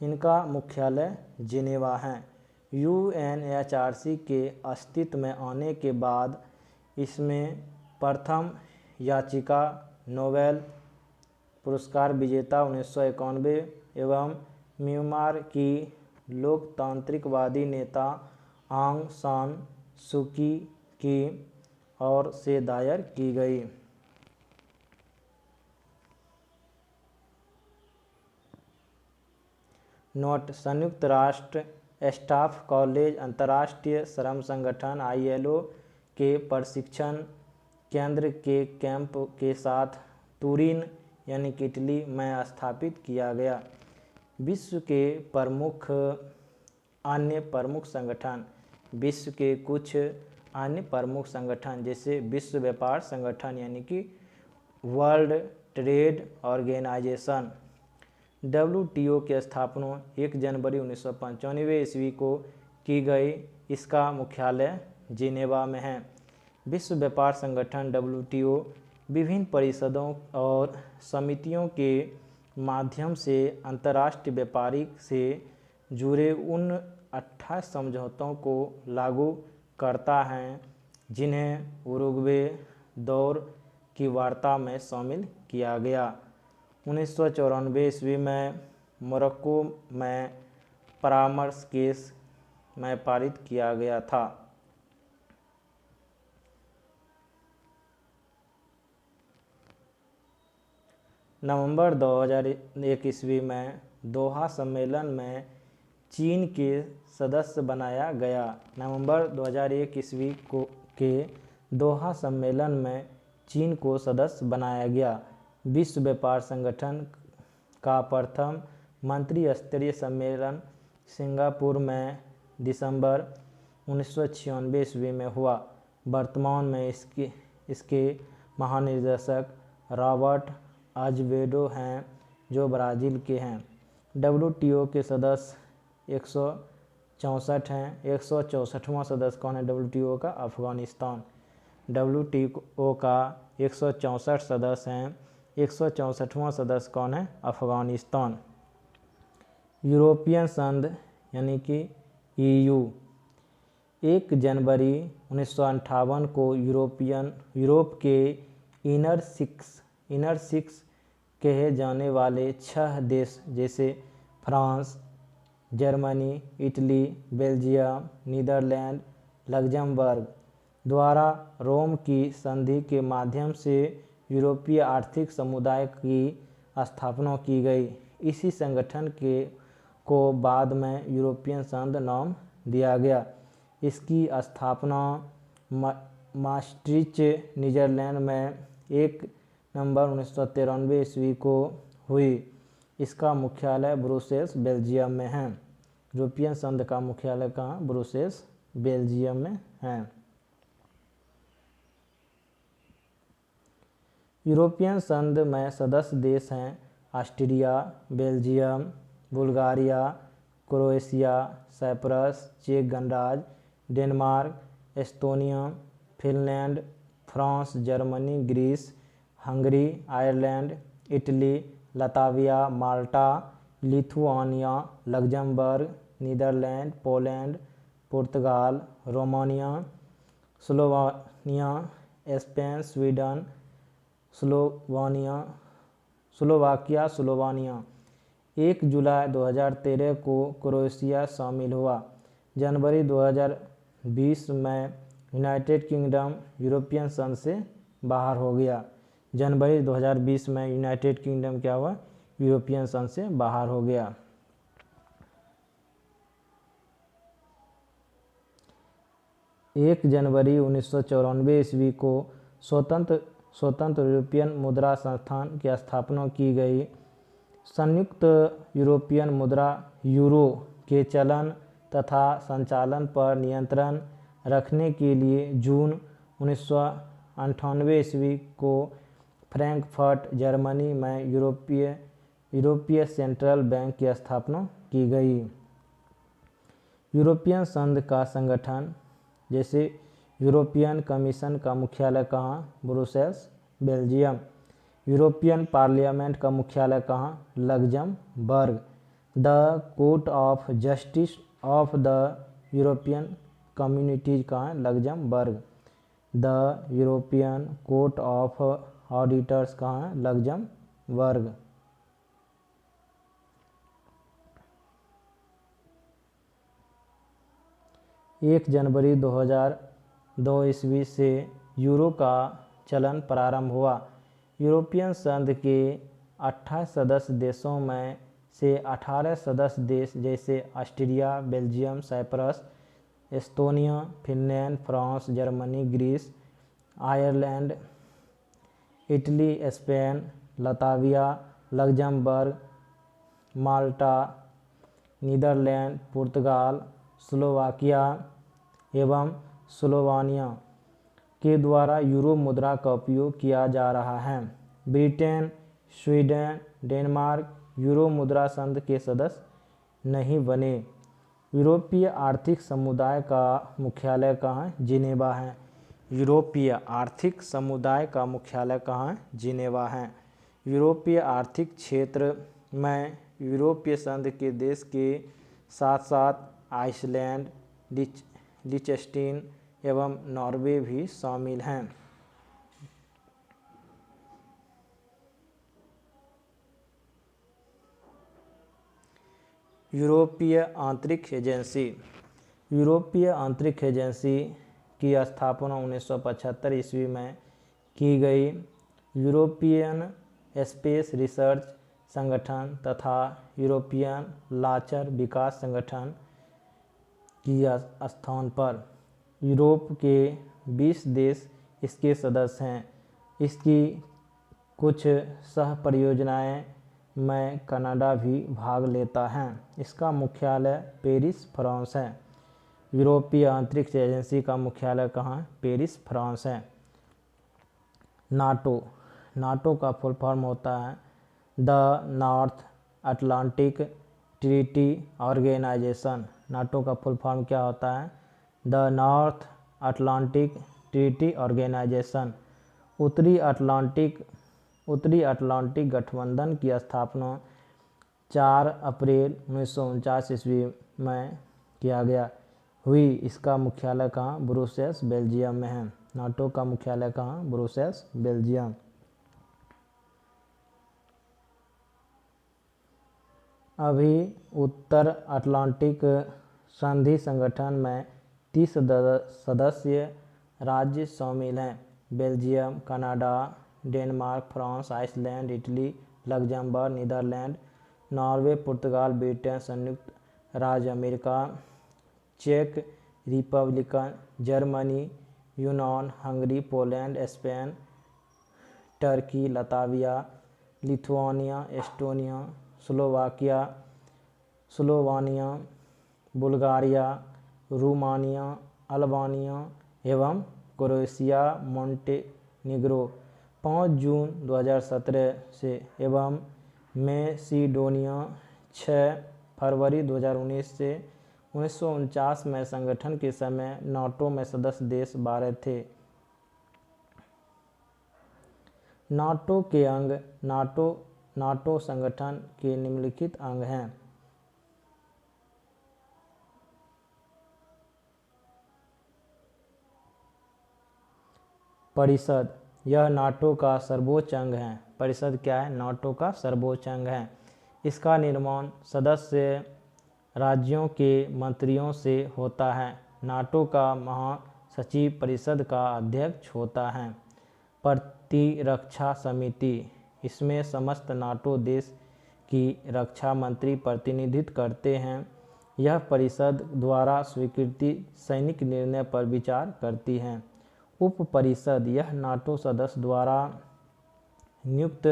S1: इनका मुख्यालय जिनेवा है। UNHRC के अस्तित्व में आने के बाद इसमें प्रथम याचिका नोबेल पुरस्कार विजेता 1991 एवं म्यांमार की लोकतांत्रिकवादी नेता आंग सान सूकी की ओर से दायर की गई। नोट: संयुक्त राष्ट्र स्टाफ कॉलेज अंतर्राष्ट्रीय श्रम संगठन ILO के प्रशिक्षण केंद्र के कैंप के साथ तुरीन यानी कि इटली में स्थापित किया गया। विश्व के अन्य प्रमुख संगठन। विश्व के कुछ अन्य प्रमुख संगठन जैसे विश्व व्यापार संगठन यानी कि वर्ल्ड ट्रेड ऑर्गेनाइजेशन। WTO की स्थापना 1 जनवरी 1995 ईस्वी को की गई। इसका मुख्यालय जिनेवा में है। विश्व व्यापार संगठन WTO विभिन्न परिषदों और समितियों के माध्यम से अंतर्राष्ट्रीय व्यापारिक से जुड़े उन 28 समझौतों को लागू करता है जिन्हें उरुग्वे दौर की वार्ता में शामिल किया गया। 1994 ईस्वी में मोरक्को में परामर्श केस में पारित किया गया था। नवंबर 2001 ईस्वी में दोहा सम्मेलन में चीन के सदस्य बनाया गया। नवंबर 2001 ईस्वी के दोहा सम्मेलन में चीन को सदस्य बनाया गया। विश्व व्यापार संगठन का प्रथम मंत्री स्तरीय सम्मेलन सिंगापुर में दिसंबर 1996 ईस्वी में हुआ। वर्तमान में इसके महानिदेशक रॉबर्ट अज़वेडो हैं जो ब्राज़ील के हैं। WTO के सदस्य 164 हैं। 164वां सदस्य कौन है WTO का? अफगानिस्तान। WTO का 164 सदस्य हैं। 164वां सदस्य कौन है? अफगानिस्तान। यूरोपियन संघ यानी कि EU 1 जनवरी 1958 को यूरोप के इनर सिक्स कहे जाने वाले 6 देश जैसे France, Germany, Italy, Belgium, Netherlands, Luxembourg द्वारा रोम की संधि के माध्यम से यूरोपीय आर्थिक समुदाय की स्थापना की गई। इसी संगठन को बाद में यूरोपियन संघ नाम दिया गया। इसकी स्थापना maastricht नीदरलैंड में 1 नवंबर 1993 ईस्वी को हुई। इसका मुख्यालय ब्रुसेल्स, बेल्जियम में है। यूरोपियन संघ का मुख्यालय कहाँ? ब्रुसेल्स, बेल्जियम में है। यूरोपियन संघ में सदस्य देश हैं Austria, Belgium, Bulgaria, Croatia, Cyprus, चेक गणराज्य, Denmark, Estonia, Finland, France, Germany, Greece, Hungary, Ireland, Italy, Latvia, Malta, Lithuania, Luxembourg, Netherlands, Poland, पुर्तगाल, Romania, Slovenia, Spain, Sweden, Slovakia. 1 जुलाई 2013 को क्रोएशिया शामिल हुआ। जनवरी 2020 में यूनाइटेड किंगडम यूरोपियन संघ से बाहर हो गया। जनवरी 2020 में यूनाइटेड किंगडम क्या हुआ? यूरोपियन संघ से बाहर हो गया। एक जनवरी 1994 ईस्वी को स्वतंत्र यूरोपियन मुद्रा संस्थान की स्थापना की गई। संयुक्त यूरोपियन मुद्रा यूरो के चलन तथा संचालन पर नियंत्रण रखने के लिए जून 1998 ईस्वी को फ्रैंकफर्ट, जर्मनी में यूरोपीय सेंट्रल बैंक की स्थापना की गई। यूरोपियन संघ का संगठन जैसे यूरोपियन कमीशन का मुख्यालय कहाँ? Brussels, Belgium. यूरोपियन पार्लियामेंट का मुख्यालय कहाँ? Luxembourg. The court of justice of the European communities कहाँ है? Luxembourg. The European court of auditors कहाँ है? लग्जमबर्ग। एक जनवरी 2002 ईस्वी से यूरो का चलन प्रारंभ हुआ। यूरोपियन संघ के 28 सदस्य देशों में से 18 सदस्य देश जैसे Austria, Belgium, Cyprus, Estonia, Finland, France, Germany, Greece, Ireland, Italy, Spain, Latvia, Luxembourg, Malta, Netherlands, पुर्तगाल, स्लोवाकिया एवं स्लोवानिया के द्वारा यूरो मुद्रा का उपयोग किया जा रहा है। ब्रिटेन, स्वीडन, डेनमार्क यूरो मुद्रा संघ के सदस्य नहीं बने। यूरोपीय आर्थिक समुदाय का मुख्यालय कहाँ? जिनेवा है। यूरोपीय आर्थिक समुदाय का मुख्यालय कहाँ है? जिनेवा है। यूरोपीय आर्थिक क्षेत्र में यूरोपीय संघ के देश के साथ साथ आइसलैंड, लिechtenstein एवं नॉर्वे भी शामिल हैं। यूरोपीय आंतरिक एजेंसी। यूरोपीय आंतरिक एजेंसी की स्थापना 1975 ईस्वी में की गई। यूरोपियन स्पेस रिसर्च संगठन तथा यूरोपियन लाचर विकास संगठन की स्थान पर यूरोप के 20 देश इसके सदस्य हैं। इसकी कुछ सह परियोजनाएं में कनाडा भी भाग लेता है। इसका मुख्यालय पेरिस, फ्रांस है। यूरोपीय अंतरिक्ष एजेंसी का मुख्यालय कहाँ? पेरिस, फ्रांस है। नाटो का फुल फॉर्म होता है the North Atlantic Treaty Organization. NATO का फुल फॉर्म क्या होता है? The North Atlantic Treaty Organization. उत्तरी अटलांटिक गठबंधन की स्थापना 4 अप्रैल 1949 ईस्वी में किया गया हुई। इसका मुख्यालय कहाँ? ब्रुसेल्स, बेल्जियम में है। नाटो का मुख्यालय कहाँ? Brussels, Belgium. अभी उत्तर अटलांटिक संधि संगठन में 30 सदस्य राज्य शामिल हैं। Belgium, Canada, Denmark, France, Iceland, Italy, Luxembourg, Netherlands, Norway, पुर्तगाल, ब्रिटेन, संयुक्त राज्य अमेरिका, चेक रिपब्लिक, जर्मनी, यूनान, Hungary, Poland, Spain, Turkey, Latvia, Lithuania, Estonia, Slovenia, Bulgaria, Romania, Albania एवं क्रोएशिया, मोंटेनिग्रो 5 जून 2017 से एवं मैसिडोनिया 6 फरवरी 2019 से। 1949 में संगठन के समय नाटो में सदस्य देश 12 थे। नाटो के अंग। नाटो संगठन के निम्नलिखित अंग हैं। परिषद, यह नाटो का सर्वोच्च अंग है। परिषद क्या है? नाटो का सर्वोच्च अंग है। इसका निर्माण सदस्य राज्यों के मंत्रियों से होता है। नाटो का महासचिव परिषद का अध्यक्ष होता है। प्रतिरक्षा समिति, इसमें समस्त नाटो देश की रक्षा मंत्री प्रतिनिधित्व करते हैं। यह परिषद द्वारा स्वीकृति सैनिक निर्णय पर विचार करती है। उप परिषद, यह नाटो सदस्य द्वारा नियुक्त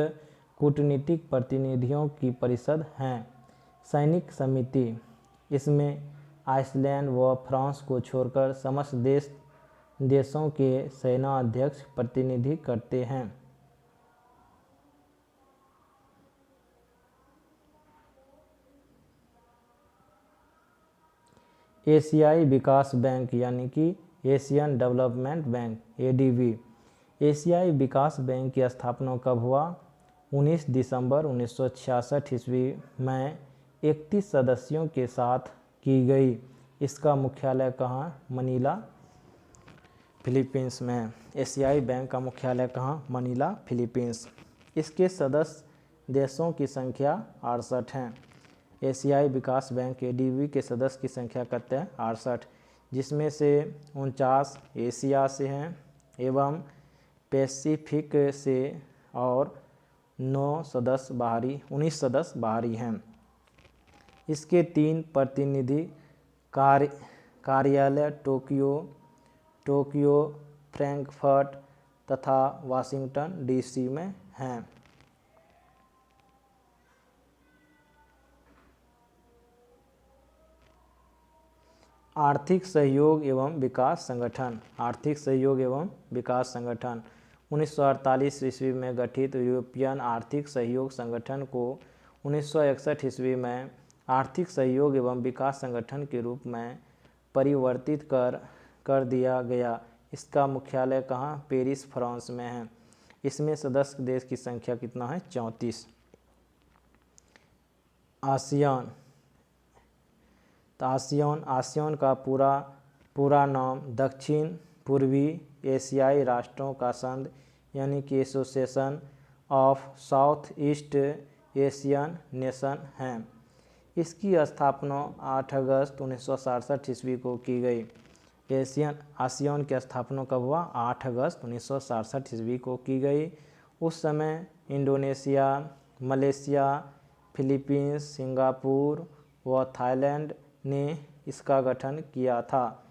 S1: कूटनीतिक प्रतिनिधियों की परिषद है। सैनिक समिति, इसमें आइसलैंड व फ्रांस को छोड़कर समस्त देशों के सेना अध्यक्ष प्रतिनिधि करते हैं। एशियाई विकास बैंक यानी कि एशियन डेवलपमेंट बैंक ADB। एशियाई विकास बैंक की स्थापना कब हुआ? 19 दिसंबर 1966 ईस्वी में 31 सदस्यों के साथ की गई। इसका मुख्यालय कहाँ? मनीला, फिलीपींस में। एशियाई बैंक का मुख्यालय कहाँ? Manila, Philippines. इसके सदस्य देशों की संख्या 68 हैं। एशियाई विकास बैंक ADB के सदस्य की संख्या कहते हैं 68, जिसमें से 49 एशिया से हैं एवं पैसिफिक से और 19 सदस्य बाहरी हैं। इसके 3 प्रतिनिधि कार्यालय टोक्यो, फ्रैंकफर्ट तथा वाशिंगटन DC में हैं। आर्थिक सहयोग एवं विकास संगठन। आर्थिक सहयोग एवं विकास संगठन 1948 ईस्वी में गठित यूरोपियन आर्थिक सहयोग संगठन को 1961 ईस्वी में आर्थिक सहयोग एवं विकास संगठन के रूप में परिवर्तित कर दिया गया। इसका मुख्यालय कहाँ? पेरिस, फ्रांस में है। इसमें सदस्य देश की संख्या कितना है? 34। आसियान। आसियान का पूरा नाम दक्षिण पूर्वी एशियाई राष्ट्रों का संघ यानी कि association of south east Asian nation है। इसकी स्थापना 8 अगस्त 1967 ईस्वी को की गई। आसियान की स्थापना कब हुआ? 8 अगस्त 1967 ईस्वी को की गई। उस समय इंडोनेशिया, मलेशिया, फिलीपींस, सिंगापुर व थाईलैंड ने इसका गठन किया था।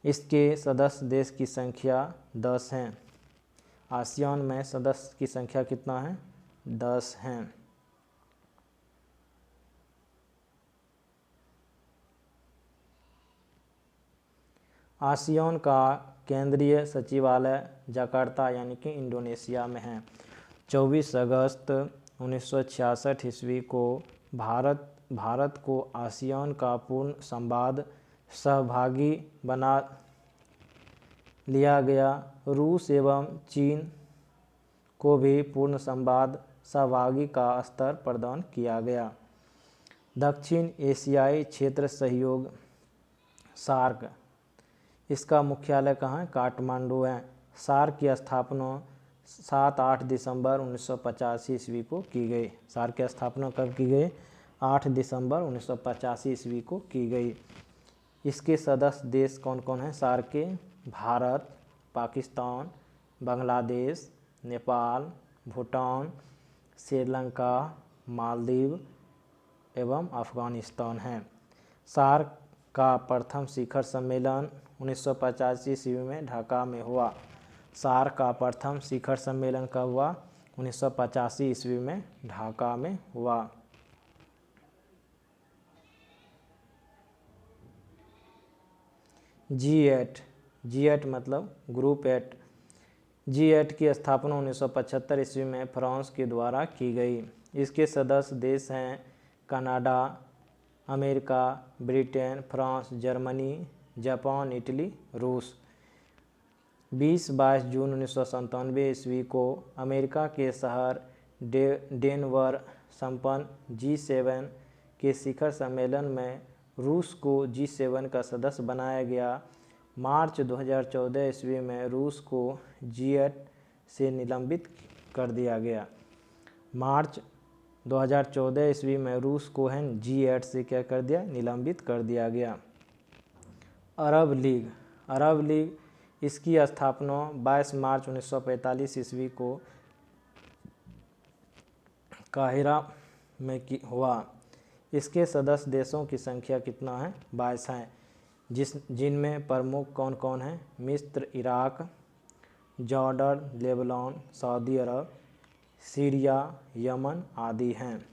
S1: इसके सदस्य देश की संख्या 10 हैं। आसियान में सदस्य की संख्या कितना है? 10 हैं। आसियान का केंद्रीय सचिवालय जकार्ता यानी कि इंडोनेशिया में है। 24 अगस्त 1966 ईस्वी को भारत भारत को आसियान का पूर्ण संवाद सहभागी बना लिया गया। रूस एवं चीन को भी पूर्ण संवाद सहभागी का स्तर प्रदान किया गया। दक्षिण एशियाई क्षेत्र सहयोग सार्क, इसका मुख्यालय कहाँ है? काठमांडू है। सार्क की स्थापना 7-8 दिसंबर 1985 ईस्वी को की गई। सार्क की स्थापना कब की गई? 8 दिसंबर 1985 ईस्वी को की गई। इसके सदस्य देश कौन कौन हैं सार्क के? भारत, पाकिस्तान, बांग्लादेश, नेपाल, भूटान, श्रीलंका, मालदीव एवं अफगानिस्तान हैं। सार्क का प्रथम शिखर सम्मेलन 1985 ईस्वी में ढाका में हुआ। सार्क का प्रथम शिखर सम्मेलन कब हुआ? 1985 ईस्वी में ढाका में हुआ। G8 मतलब ग्रुप 8। G8 की स्थापना 1975 ईस्वी में फ्रांस के द्वारा की गई। इसके सदस्य देश हैं Canada, America, Britain, France, Germany, Japan, Italy, रूस। 20-22 जून 1997 ईस्वी को अमेरिका के शहर डेनवर संपन्न G7 के शिखर सम्मेलन में रूस को G7 का सदस्य बनाया गया। मार्च 2014 ईस्वी में रूस को G8 से निलंबित कर दिया गया। मार्च 2014 ईस्वी में रूस को है G8 से क्या कर दिया? निलंबित कर दिया गया। अरब लीग, इसकी स्थापना 22 मार्च 1945 ईस्वी को काहिरा में हुआ। इसके सदस्य देशों की संख्या कितना है? 22 हैं, जिनमें प्रमुख कौन कौन हैं? मिस्र, इराक, जॉर्डन, लेबनान, सऊदी अरब, सीरिया, यमन आदि हैं।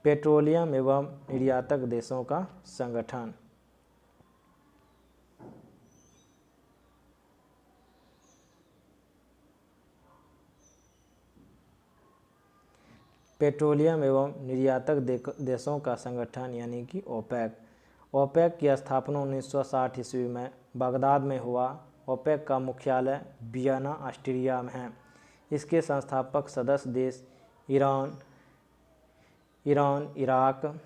S1: पेट्रोलियम एवं निर्यातक देशों का संगठन। पेट्रोलियम एवं निर्यातक देशों का संगठन यानी कि ओपेक। ओपेक की स्थापना 1960 ईस्वी में बगदाद में हुआ। ओपेक का मुख्यालय वियना, ऑस्ट्रिया में है। इसके संस्थापक सदस्य देश ईरान, इराक,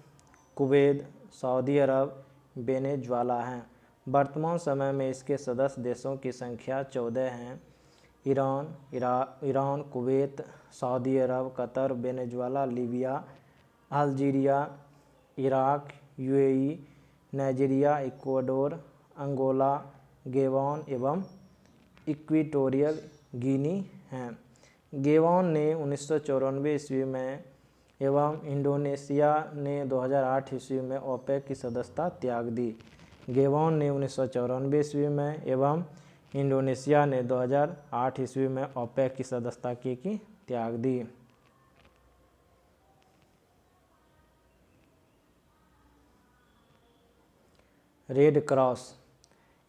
S1: कुवैत, सऊदी अरब, वेनेजुएला हैं। वर्तमान समय में इसके सदस्य देशों की संख्या 14 हैं। Iran, Kuwait, Saudi Arab, Qatar, Venezuela, Libya, Algeria, Iraq, UAE, Nigeria, Ecuador, Angola, Gabon एवं इक्वेटोरियल गिनी हैं। गैबोन ने 1994 ईस्वी में एवं इंडोनेशिया ने 2008 ईस्वी में ओपेक की सदस्यता त्याग दी। गैबोन ने 1994 ईस्वी में एवं इंडोनेशिया ने 2008 ईस्वी में ओपेक की सदस्यता की त्याग दी। रेड क्रॉस,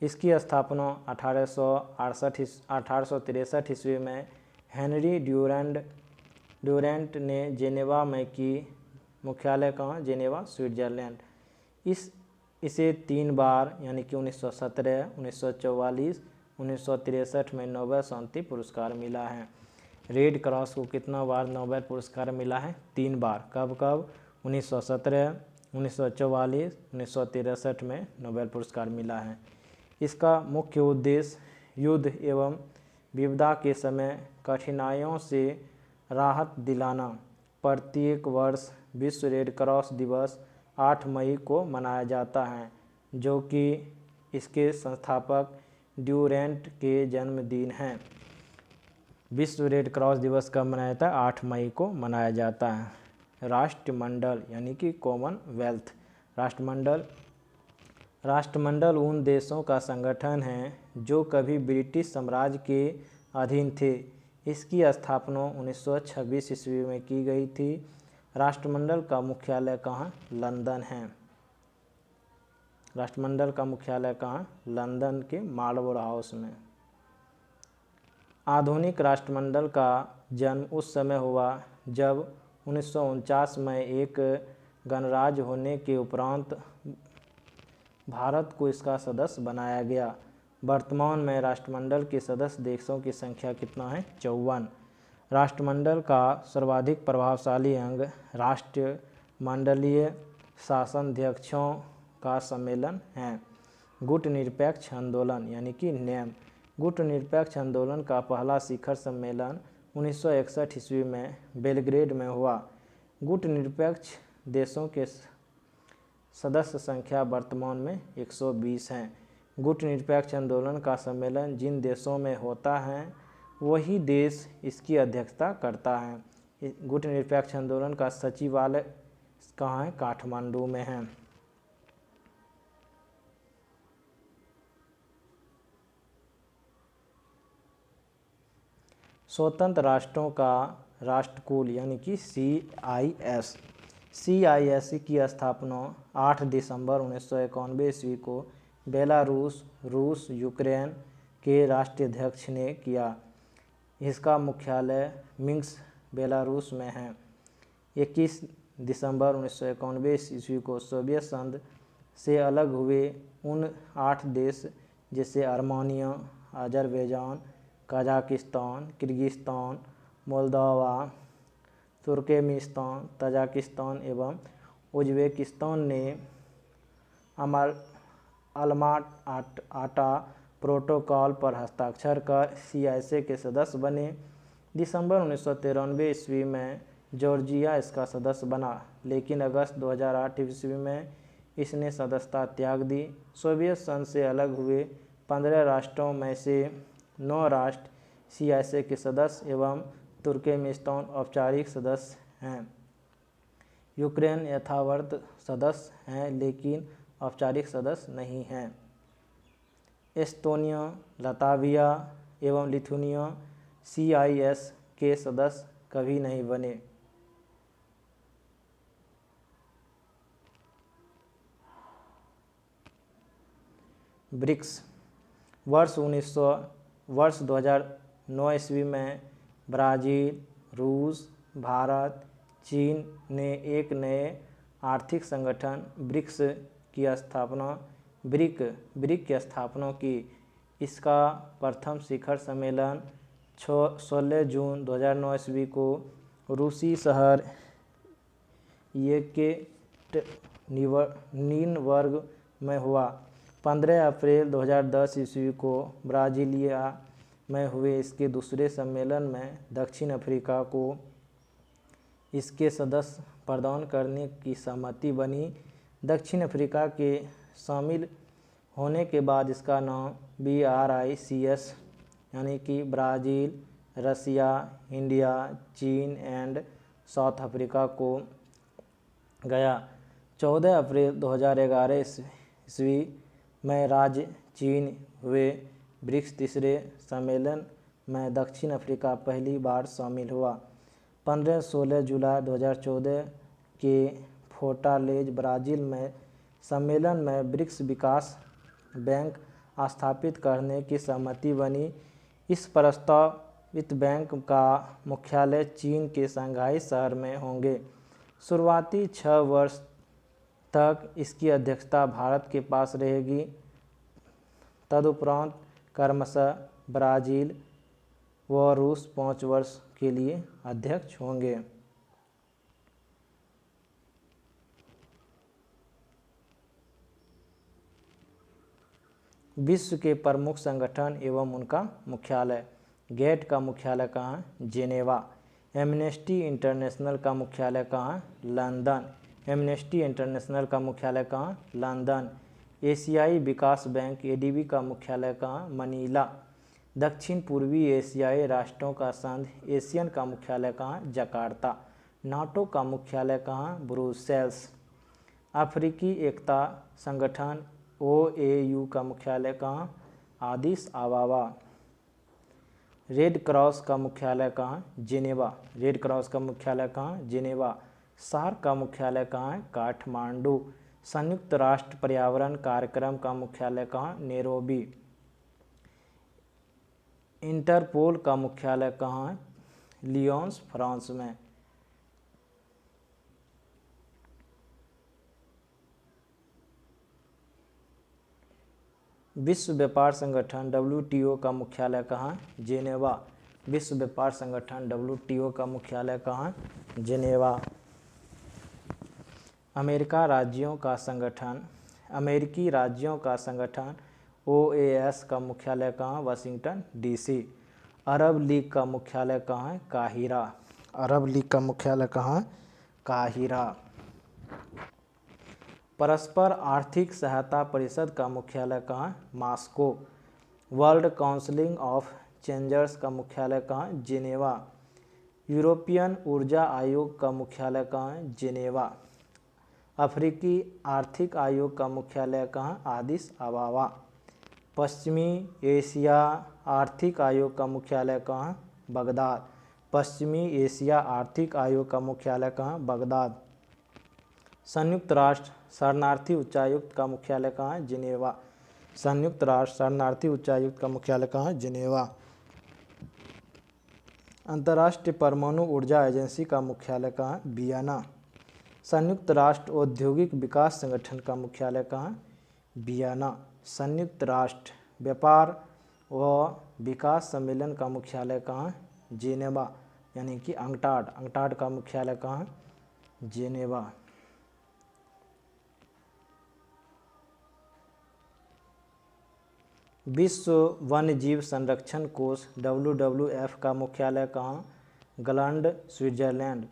S1: इसकी स्थापना 1863 ईस्वी में हेनरी ड्यूरेंट ने जेनेवा में की। मुख्यालय कहाँ? Geneva, Switzerland. इसे 3 बार यानी कि 1917, 1944, 1963 में नोबेल शांति पुरस्कार मिला है। रेड क्रॉस को कितना बार नोबेल पुरस्कार मिला है? 3 बार। कब कब? 1917, 1944, 1963 में नोबेल पुरस्कार मिला है। इसका मुख्य उद्देश्य युद्ध एवं विपदा के समय कठिनाइयों से राहत दिलाना। प्रत्येक वर्ष विश्व रेड क्रॉस दिवस 8 मई को मनाया जाता है, जो कि इसके संस्थापक ड्यूरेंट के जन्मदिन है। विश्व रेड क्रॉस दिवस कब मनाया जाता है? 8 मई को मनाया जाता है। राष्ट्रमंडल यानी कि कॉमनवेल्थ। राष्ट्रमंडल उन देशों का संगठन है जो कभी ब्रिटिश साम्राज्य के अधीन थे। इसकी स्थापना 1926 ईस्वी में की गई थी। राष्ट्रमंडल का मुख्यालय कहाँ? लंदन है। राष्ट्रमंडल का मुख्यालय कहाँ? लंदन के मार्लबोरो हाउस में। आधुनिक राष्ट्रमंडल का जन्म उस समय हुआ जब 1949 में एक गणराज्य होने के उपरांत भारत को इसका सदस्य बनाया गया। वर्तमान में राष्ट्रमंडल के सदस्य देशों की संख्या कितना है? 54। राष्ट्रमंडल का सर्वाधिक प्रभावशाली अंग राष्ट्रमंडलीय शासनाध्यक्षों का सम्मेलन है। गुटनिरपेक्ष आंदोलन यानी कि नेम। गुटनिरपेक्ष आंदोलन का पहला शिखर सम्मेलन 1961 ईस्वी में बेलग्रेड में हुआ। गुटनिरपेक्ष देशों के सदस्य संख्या वर्तमान में 120 हैं। गुटनिरपेक्ष आंदोलन का सम्मेलन जिन देशों में होता है वही देश इसकी अध्यक्षता करता है। गुटनिरपेक्ष आंदोलन का सचिवालय कहाँ है? काठमांडू में है। स्वतंत्र राष्ट्रों का राष्ट्रकुल यानी कि CIS। CIS की स्थापना 8 दिसंबर 1991 ईस्वी को बेलारूस, रूस, यूक्रेन के राष्ट्राध्यक्ष ने किया। इसका मुख्यालय मिन्स्क, बेलारूस में है। 21 दिसंबर 1991 ईस्वी को सोवियत संघ से अलग हुए उन 8 देश जैसे Armenia, Azerbaijan, Kazakhstan, Kyrgyzstan, Moldova, Turkmenistan, Tajikistan एवं उज़्बेकिस्तान ने अलमा-आटा प्रोटोकॉल पर हस्ताक्षर कर CIS के सदस्य बने। दिसंबर 1993 ईस्वी में जॉर्जिया इसका सदस्य बना, लेकिन अगस्त 2008 ईस्वी में इसने सदस्यता त्याग दी। सोवियत संघ से अलग हुए 15 राष्ट्रों में से 9 राष्ट्र CIS के सदस्य एवं तुर्कमेनिस्तान औपचारिक सदस्य हैं। यूक्रेन यथावत सदस्य हैं लेकिन औपचारिक सदस्य नहीं हैं। एस्तोनिया, लातविया एवं लिथुआनिया CIS के सदस्य कभी नहीं बने। ब्रिक्स। वर्ष 2009 ईस्वी में ब्राज़ील, रूस, भारत, चीन ने एक नए आर्थिक संगठन ब्रिक्स की स्थापना ब्रिक की स्थापना की। इसका प्रथम शिखर सम्मेलन 16 जून 2009 ईस्वी को रूसी शहर येकेटरिनबर्ग में हुआ। 15 अप्रैल 2010 ईस्वी को ब्राज़ीलिया में हुए इसके दूसरे सम्मेलन में दक्षिण अफ्रीका को इसके सदस्य प्रदान करने की सहमति बनी। दक्षिण अफ्रीका के शामिल होने के बाद इसका नाम BRICS यानी कि ब्राज़ील, रसिया, इंडिया, चीन एंड साउथ अफ्रीका को गया। 14 अप्रैल 2011 ईस्वी में राज्य चीन हुए ब्रिक्स तीसरे सम्मेलन में दक्षिण अफ्रीका पहली बार शामिल हुआ। 15-16 जुलाई 2014 के फोर्टालेज ब्राज़ील में सम्मेलन में ब्रिक्स विकास बैंक स्थापित करने की सहमति बनी। इस प्रस्तावित बैंक का मुख्यालय चीन के शंघाई शहर में होंगे। शुरुआती 6 वर्ष तक इसकी अध्यक्षता भारत के पास रहेगी। तदुपरांत क्रमशः ब्राज़ील व रूस 5 वर्ष के लिए अध्यक्ष होंगे। विश्व के प्रमुख संगठन एवं उनका मुख्यालय। गेट का मुख्यालय कहाँ है? जेनेवा। एमनेस्टी इंटरनेशनल का मुख्यालय कहाँ है? लंदन। एमनेस्टी इंटरनेशनल का मुख्यालय कहाँ? लंदन। एशियाई विकास बैंक ADB का मुख्यालय कहाँ? मनीला। दक्षिण पूर्वी एशियाई राष्ट्रों का संघ एशियन का मुख्यालय कहाँ? जकार्ता। नाटो का मुख्यालय कहाँ? ब्रुसेल्स। अफ्रीकी एकता संगठन OAU का मुख्यालय कहाँ? आदिस अबाबा। रेड क्रॉस का मुख्यालय कहाँ? जिनेवा। रेड क्रॉस का मुख्यालय कहाँ? जिनेवा। सार्क का मुख्यालय कहाँ है? काठमांडू। संयुक्त राष्ट्र पर्यावरण कार्यक्रम का मुख्यालय कहाँ? नैरोबी। इंटरपोल का मुख्यालय कहाँ है? लियोन्स, फ्रांस में। विश्व व्यापार संगठन WTO का मुख्यालय कहाँ? जेनेवा। विश्व व्यापार संगठन WTO का मुख्यालय कहाँ? जेनेवा। अमेरिकी राज्यों का संगठन OAS का मुख्यालय कहाँ? Washington DC। अरब लीग का मुख्यालय कहाँ है? काहिरा। अरब लीग का मुख्यालय कहाँ? काहिरा। परस्पर आर्थिक सहायता परिषद का मुख्यालय कहाँ? Moscow. World council of changers का मुख्यालय कहाँ? जेनेवा। यूरोपियन ऊर्जा आयोग का मुख्यालय कहाँ है? जेनेवा। अफ्रीकी आर्थिक आयोग का मुख्यालय कहाँ? आदिस अबाबा। पश्चिमी एशिया आर्थिक आयोग का मुख्यालय कहाँ? बगदाद। पश्चिमी एशिया आर्थिक आयोग का मुख्यालय कहाँ? बगदाद। संयुक्त राष्ट्र शरणार्थी उच्चायुक्त का मुख्यालय कहाँ है? जिनेवा। संयुक्त राष्ट्र शरणार्थी उच्चायुक्त का मुख्यालय कहाँ है? जिनेवा। अंतर्राष्ट्रीय परमाणु ऊर्जा एजेंसी का मुख्यालय कहाँ है? वियना। संयुक्त राष्ट्र औद्योगिक विकास संगठन का मुख्यालय कहाँ है? वियना। संयुक्त राष्ट्र व्यापार व विकास सम्मेलन का मुख्यालय कहाँ है? जेनेवा, यानी कि अंकटाड का मुख्यालय कहाँ है? जेनेवा। विश्व वन्यजीव संरक्षण कोष WWF का मुख्यालय कहाँ? गलंड, स्विट्जरलैंड।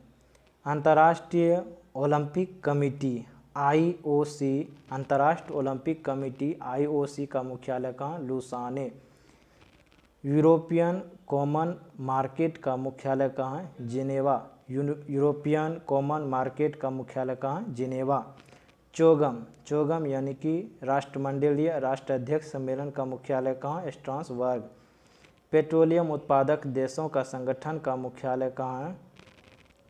S1: अंतर्राष्ट्रीय ओलंपिक कमेटी IOC अंतर्राष्ट्रीय ओलंपिक कमेटी IOC का मुख्यालय कहाँ? लुसाने। यूरोपियन कॉमन मार्केट का मुख्यालय कहाँ है? जिनेवा। यूरोपियन कॉमन मार्केट का मुख्यालय कहाँ? जिनेवा। चोगम यानी कि राष्ट्रमंडलीय राष्ट्राध्यक्ष सम्मेलन का मुख्यालय कहाँ? स्ट्रासबर्ग। पेट्रोलियम उत्पादक देशों का संगठन का मुख्यालय कहाँ है?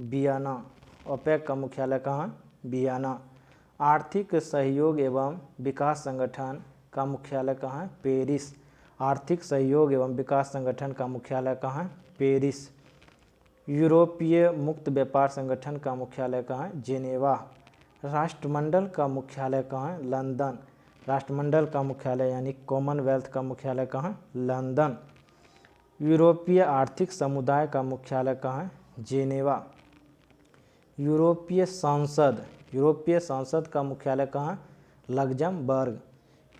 S1: वियना। ओपेक का मुख्यालय कहाँ? वियना। आर्थिक सहयोग एवं विकास संगठन का मुख्यालय कहाँ है? पेरिस। आर्थिक सहयोग एवं विकास संगठन का मुख्यालय कहाँ है? पेरिस। यूरोपीय मुक्त व्यापार संगठन का मुख्यालय कहाँ है? जेनेवा। राष्ट्रमंडल का मुख्यालय कहाँ है? लंदन। राष्ट्रमंडल का मुख्यालय यानी कॉमनवेल्थ का मुख्यालय कहाँ? लंदन। यूरोपीय आर्थिक समुदाय का मुख्यालय कहाँ है? जेनेवा। यूरोपीय संसद का मुख्यालय कहाँ? Luxembourg.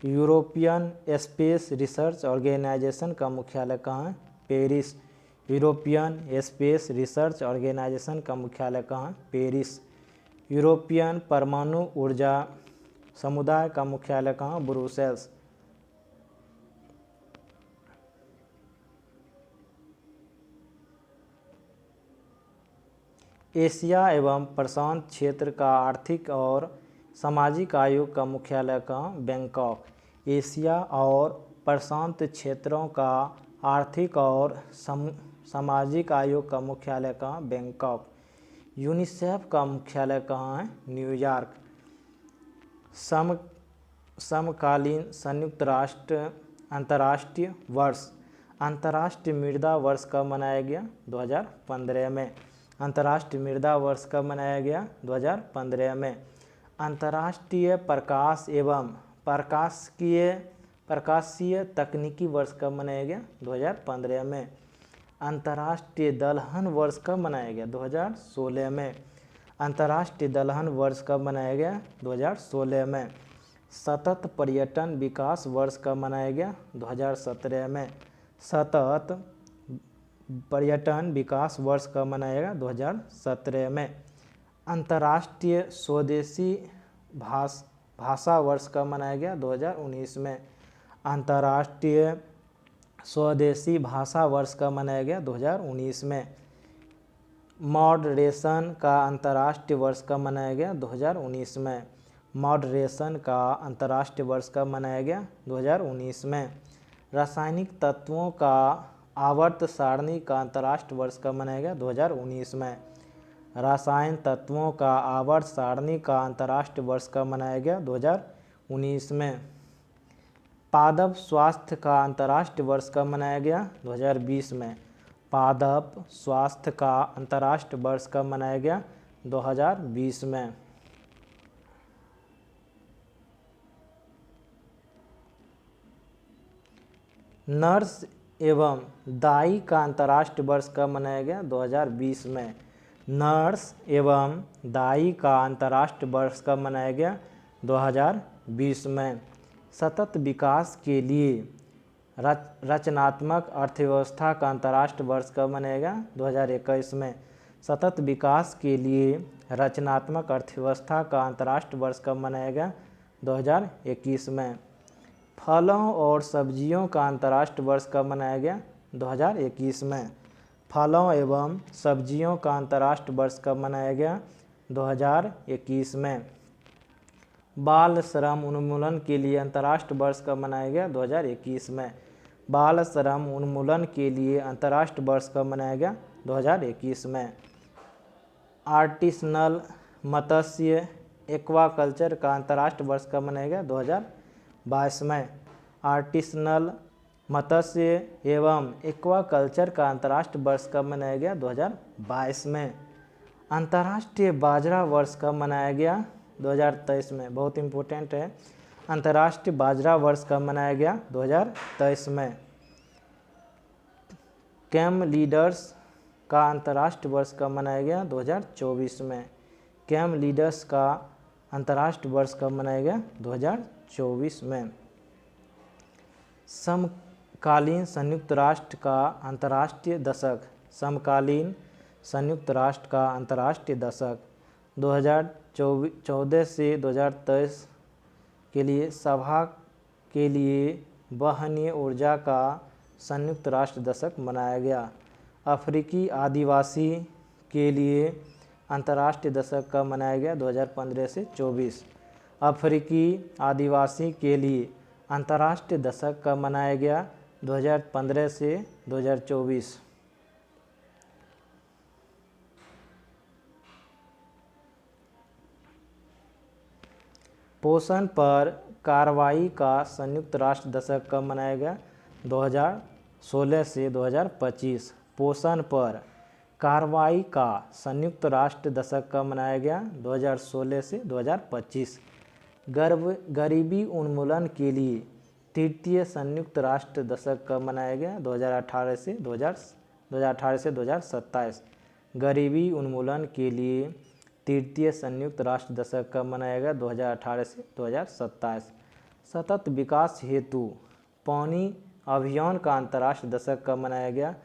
S1: European Space Research Organization का मुख्यालय कहाँ है? Paris. European Space Research Organization का मुख्यालय कहाँ? पेरिस। यूरोपियन परमाणु ऊर्जा समुदाय का मुख्यालय कहाँ? ब्रुसेल्स। एशिया एवं प्रशांत क्षेत्र का आर्थिक और सामाजिक आयोग का मुख्यालय कहाँ? बैंकॉक। एशिया और प्रशांत क्षेत्रों का आर्थिक और सामाजिक आयोग का मुख्यालय कहाँ? बैंकॉक। यूनिसेफ का मुख्यालय कहाँ है? न्यूयॉर्क। समकालीन संयुक्त राष्ट्र अंतर्राष्ट्रीय वर्ष अंतर्राष्ट्रीय मृदा वर्ष कब मनाया गया? 2015 में। अंतर्राष्ट्रीय मृदा वर्ष कब मनाया गया? 2015 में। अंतर्राष्ट्रीय प्रकाश एवं प्रकाशीय तकनीकी वर्ष कब मनाया गया? 2015 में। अंतर्राष्ट्रीय दलहन वर्ष कब मनाया गया? 2016 में। अंतर्राष्ट्रीय दलहन वर्ष कब मनाया गया? 2016 में। सतत पर्यटन विकास वर्ष कब मनाया गया? 2017 में। सतत पर्यटन विकास वर्ष कब मनाया गया? 2017 में। अंतर्राष्ट्रीय स्वदेशी भाषा वर्ष कब मनाया गया? 2019 में। अंतर्राष्ट्रीय स्वदेशी भाषा वर्ष कब मनाया गया? 2019 में। मॉडरेशन का अंतर्राष्ट्रीय वर्ष कब मनाया गया? 2019 में। मॉडरेशन का अंतर्राष्ट्रीय वर्ष कब मनाया गया? 2019 में। रासायनिक तत्वों का आवर्त सारणी का अंतर्राष्ट्रीय वर्ष कब मनाया गया? 2019 में। रासायन तत्वों का आवर्त सारणी का अंतर्राष्ट्रीय वर्ष कब मनाया गया? 2019 में। पादप स्वास्थ्य का अंतर्राष्ट्रीय वर्ष कब मनाया गया? 2020 में। पादप स्वास्थ्य का अंतर्राष्ट्रीय वर्ष कब मनाया गया? 2020 में। नर्स एवं दाई का अंतर्राष्ट्रीय वर्ष कब मनाया गया? 2020 में। नर्स एवं दाई का अंतर्राष्ट्रीय वर्ष कब मनाया गया? 2020 में। सतत विकास के लिए रचनात्मक अर्थव्यवस्था का अंतर्राष्ट्रीय वर्ष कब मनाया गया? 2021 में। सतत विकास के लिए रचनात्मक अर्थव्यवस्था का अंतर्राष्ट्रीय वर्ष कब मनाया गया? 2021 में। फलों और सब्जियों का अंतर्राष्ट्रीय वर्ष कब मनाया गया? 2021 में। फलों एवं सब्जियों का अंतर्राष्ट्रीय वर्ष कब मनाया गया? 2021 में। बाल श्रम उन्मूलन के लिए अंतर्राष्ट्रीय वर्ष कब मनाया गया? 2021 में। बाल श्रम उन्मूलन के लिए अंतर्राष्ट्रीय वर्ष कब मनाया गया? 2021 में। आर्टिसनल मत्स्य एक्वाकल्चर का अंतर्राष्ट्रीय वर्ष कब मनाया गया? 2022 में। आर्टिसनल मत्स्य एवं एक्वाकल्चर का अंतर्राष्ट्रीय वर्ष कब मनाया गया? 2022 में। अंतर्राष्ट्रीय बाजरा वर्ष कब मनाया गया? 2023 में। बहुत इम्पोर्टेंट है। अंतर्राष्ट्रीय बाजरा वर्ष कब मनाया गया? 2023 में। कैम लीडर्स का अंतर्राष्ट्रीय वर्ष कब मनाया गया? 2024 में। कैम लीडर्स का अंतर्राष्ट्रीय वर्ष कब मनाया गया? 2024 में। समकालीन संयुक्त राष्ट्र का अंतर्राष्ट्रीय दशक। समकालीन संयुक्त राष्ट्र का अंतर्राष्ट्रीय दशक 2014 से 2023 के लिए सभा के लिए वहनीय ऊर्जा का संयुक्त राष्ट्र दशक मनाया गया। अफ्रीकी आदिवासी के लिए अंतर्राष्ट्रीय दशक कब मनाया गया? 2015 से 24। अफ्रीकी आदिवासी के लिए अंतर्राष्ट्रीय दशक कब मनाया गया? 2015 से 2024। पोषण पर कार्रवाई का संयुक्त राष्ट्र दशक कब मनाया गया? 2016 से 2025। पोषण पर कार्रवाई का संयुक्त राष्ट्र दशक कब मनाया गया? 2016 से 2025। गरीबी उन्मूलन के लिए तृतीय संयुक्त राष्ट्र दशक कब मनाया गया? 2018 से 2027। गरीबी उन्मूलन के लिए तृतीय संयुक्त राष्ट्र दशक कब मनाया गया? 2018 से 2027। सतत विकास हेतु पानी अभियान का अंतर्राष्ट्रीय दशक कब मनाया गया?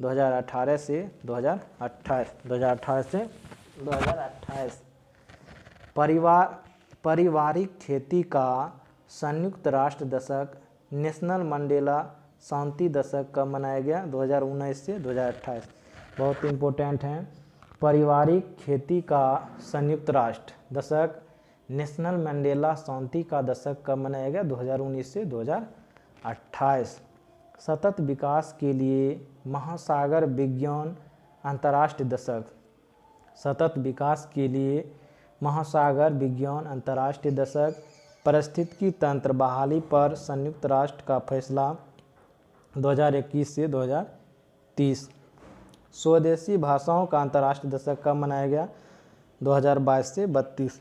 S1: 2018 से 2028। 2018 से 2028। पारिवारिक खेती का संयुक्त राष्ट्र दशक नेशनल मंडेला शांति दशक कब मनाया गया? 2019 से 2028। बहुत इम्पोर्टेंट हैं। पारिवारिक खेती का संयुक्त राष्ट्र दशक नेशनल मंडेला शांति का दशक कब मनाया गया? 2019 से 2028। सतत विकास के लिए महासागर विज्ञान अंतर्राष्ट्रीय दशक। सतत विकास के लिए महासागर विज्ञान अंतर्राष्ट्रीय दशक। पारिस्थितिकी तंत्र बहाली पर संयुक्त राष्ट्र का फैसला 2021 से 2030। स्वदेशी भाषाओं का अंतर्राष्ट्रीय दशक कब मनाया गया? 2022 से 32।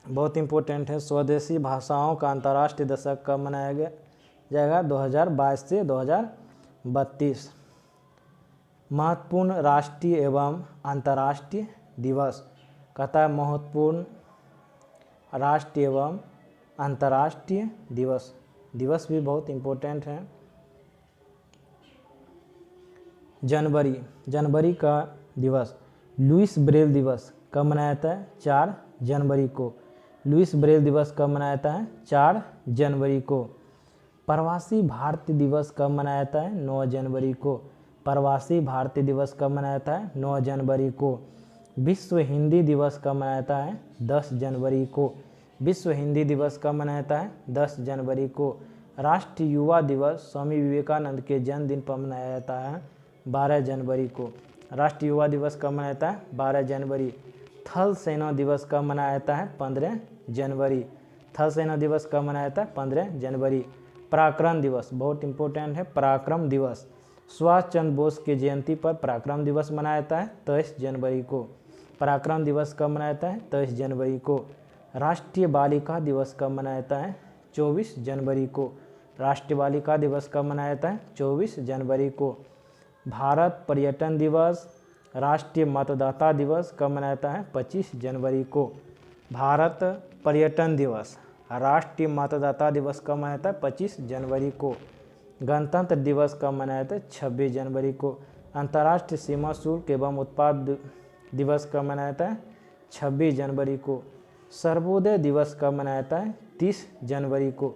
S1: बहुत इम्पोर्टेंट है। स्वदेशी भाषाओं का अंतर्राष्ट्रीय दशक कब मनाया गया जाएगा? 2022 से 2032। महत्वपूर्ण राष्ट्रीय एवं अंतर्राष्ट्रीय दिवस। कहता है महत्वपूर्ण राष्ट्रीय एवं अंतर्राष्ट्रीय दिवस। दिवस भी बहुत इम्पोर्टेंट हैं। जनवरी का दिवस। लुईस ब्रेल दिवस कब मनाया जाता है? 4 जनवरी को। लुईस ब्रेल दिवस कब मनाया जाता है? 4 जनवरी को। प्रवासी भारतीय दिवस कब मनाया जाता है? 9 जनवरी को। प्रवासी भारतीय दिवस कब मनाया जाता है? 9 जनवरी को। विश्व हिंदी दिवस कब मनाया जाता है? 10 जनवरी को। विश्व हिंदी दिवस कब मनाया जाता है? 10 जनवरी को। राष्ट्रीय युवा दिवस स्वामी विवेकानंद के जन्मदिन पर मनाया जाता है 12 जनवरी को। राष्ट्रीय युवा दिवस कब मनाया जाता है? 12 जनवरी। थल सेना दिवस कब मनाया जाता है? 15 जनवरी। थल सेना दिवस कब मनाया जाता है? 15 जनवरी। पराक्रम दिवस बहुत इंपॉर्टेंट है। पराक्रम दिवस सुभाष चंद्र बोस के जयंती पर पराक्रम दिवस मनाया जाता है 23 जनवरी को। पराक्रम दिवस कब मनाया जाता है? 23 जनवरी को। राष्ट्रीय बालिका दिवस कब मनाया जाता है? 24 जनवरी को। राष्ट्रीय बालिका दिवस कब मनाया जाता है? 24 जनवरी को। भारत पर्यटन दिवस, राष्ट्रीय मतदाता दिवस कब मनाया जाता है? 25 जनवरी को। भारत पर्यटन दिवस, राष्ट्रीय मतदाता दिवस कब मनाया जाता है? 25 जनवरी को। गणतंत्र दिवस कब मनाया जाता है? 26 जनवरी को। अंतर्राष्ट्रीय सीमा शुल्क एवं उत्पाद दिवस कब मनाया जाता है? 26 जनवरी को। सर्वोदय दिवस कब मनाया जाता है? 30 जनवरी को।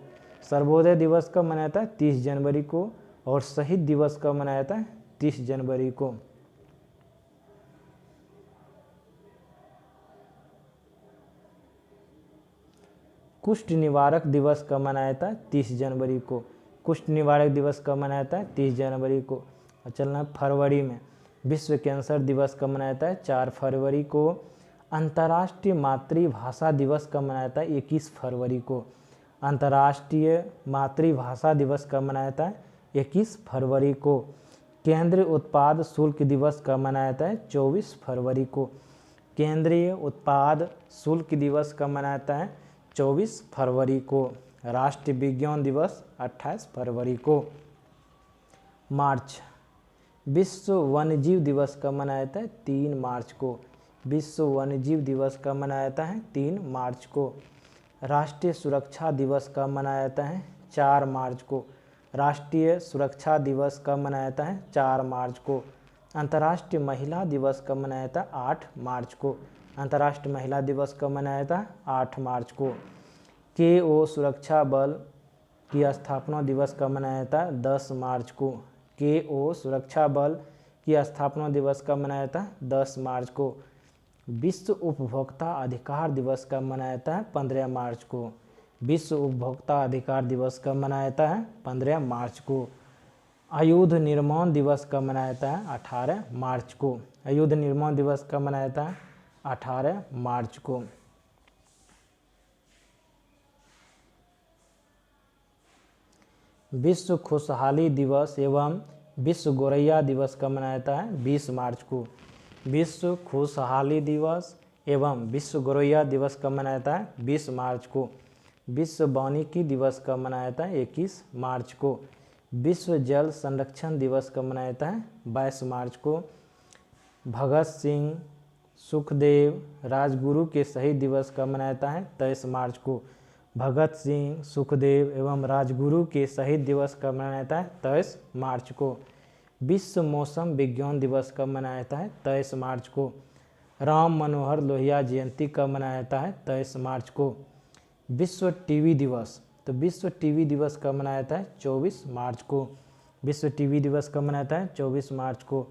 S1: सर्वोदय दिवस कब मनाया जाता है? 30 जनवरी को। और शहीद दिवस कब मनाया जाता है? 30 जनवरी को। कुष्ठ निवारक दिवस कब मनाया जाता है? 30 जनवरी को। कुष्ठ निवारक दिवस कब मनाया जाता है? 30 जनवरी को। और चलना फरवरी में, विश्व कैंसर दिवस कब मनाया जाता है? 4 फरवरी को। अंतर्राष्ट्रीय मातृभाषा दिवस कब मनाया जाता है? 21 फरवरी को। अंतर्राष्ट्रीय मातृभाषा दिवस कब मनाया जाता है? 21 फरवरी को। केंद्रीय उत्पाद शुल्क दिवस कब मनाया जाता है? 24 फरवरी को। केंद्रीय उत्पाद शुल्क दिवस कब मनाया जाता है? 24 फरवरी को। राष्ट्रीय विज्ञान दिवस 28 फरवरी को। मार्च, विश्व वन्यजीव दिवस कब मनाया जाता है? 3 मार्च को। विश्व वन्यजीव दिवस कब मनाया जाता है? 3 मार्च को। राष्ट्रीय सुरक्षा दिवस कब मनाया जाता है? 4 मार्च को। राष्ट्रीय सुरक्षा दिवस कब मनाया जाता है? 4 मार्च को। अंतर्राष्ट्रीय महिला दिवस कब मनाया जाता है? 8 मार्च को। अंतर्राष्ट्रीय महिला दिवस कब मनाया जाता है? 8 मार्च को। KO सुरक्षा बल की स्थापना दिवस कब मनाया जाता है? 10 मार्च को। KO सुरक्षा बल की स्थापना दिवस कब मनाया जाता है? 10 मार्च को। विश्व उपभोक्ता अधिकार दिवस कब मनाया जाता है? 15 मार्च को। विश्व उपभोक्ता अधिकार दिवस कब मनाया जाता है? 15 मार्च को। आयुध निर्माण दिवस कब मनाया जाता है? 18 मार्च को। आयुध निर्माण दिवस कब मनाया जाता है? 18 मार्च को। विश्व खुशहाली दिवस एवं विश्व गोरैया दिवस कब मनाया जाता है? 20 मार्च को। विश्व खुशहाली दिवस एवं विश्व गोरैया दिवस कब मनाया जाता है? 20 मार्च को। विश्व वानिकी दिवस कब मनाया जाता है? 21 मार्च को। विश्व जल संरक्षण दिवस कब मनाया जाता है? 22 मार्च को। भगत सिंह, सुखदेव, राजगुरु के शहीद दिवस कब मनाया जाता है? 23 मार्च को। भगत सिंह, सुखदेव एवं राजगुरु के शहीद दिवस कब मनाया जाता है? 23 मार्च को। विश्व मौसम विज्ञान दिवस कब मनाया जाता है? 23 मार्च को। राम मनोहर लोहिया जयंती कब मनाया जाता है? 23 मार्च को। विश्व टीवी दिवस, तो विश्व टीवी दिवस कब मनाया जाता है? 24 मार्च को। विश्व टीवी दिवस कब मनाया जाता है? 24 मार्च को।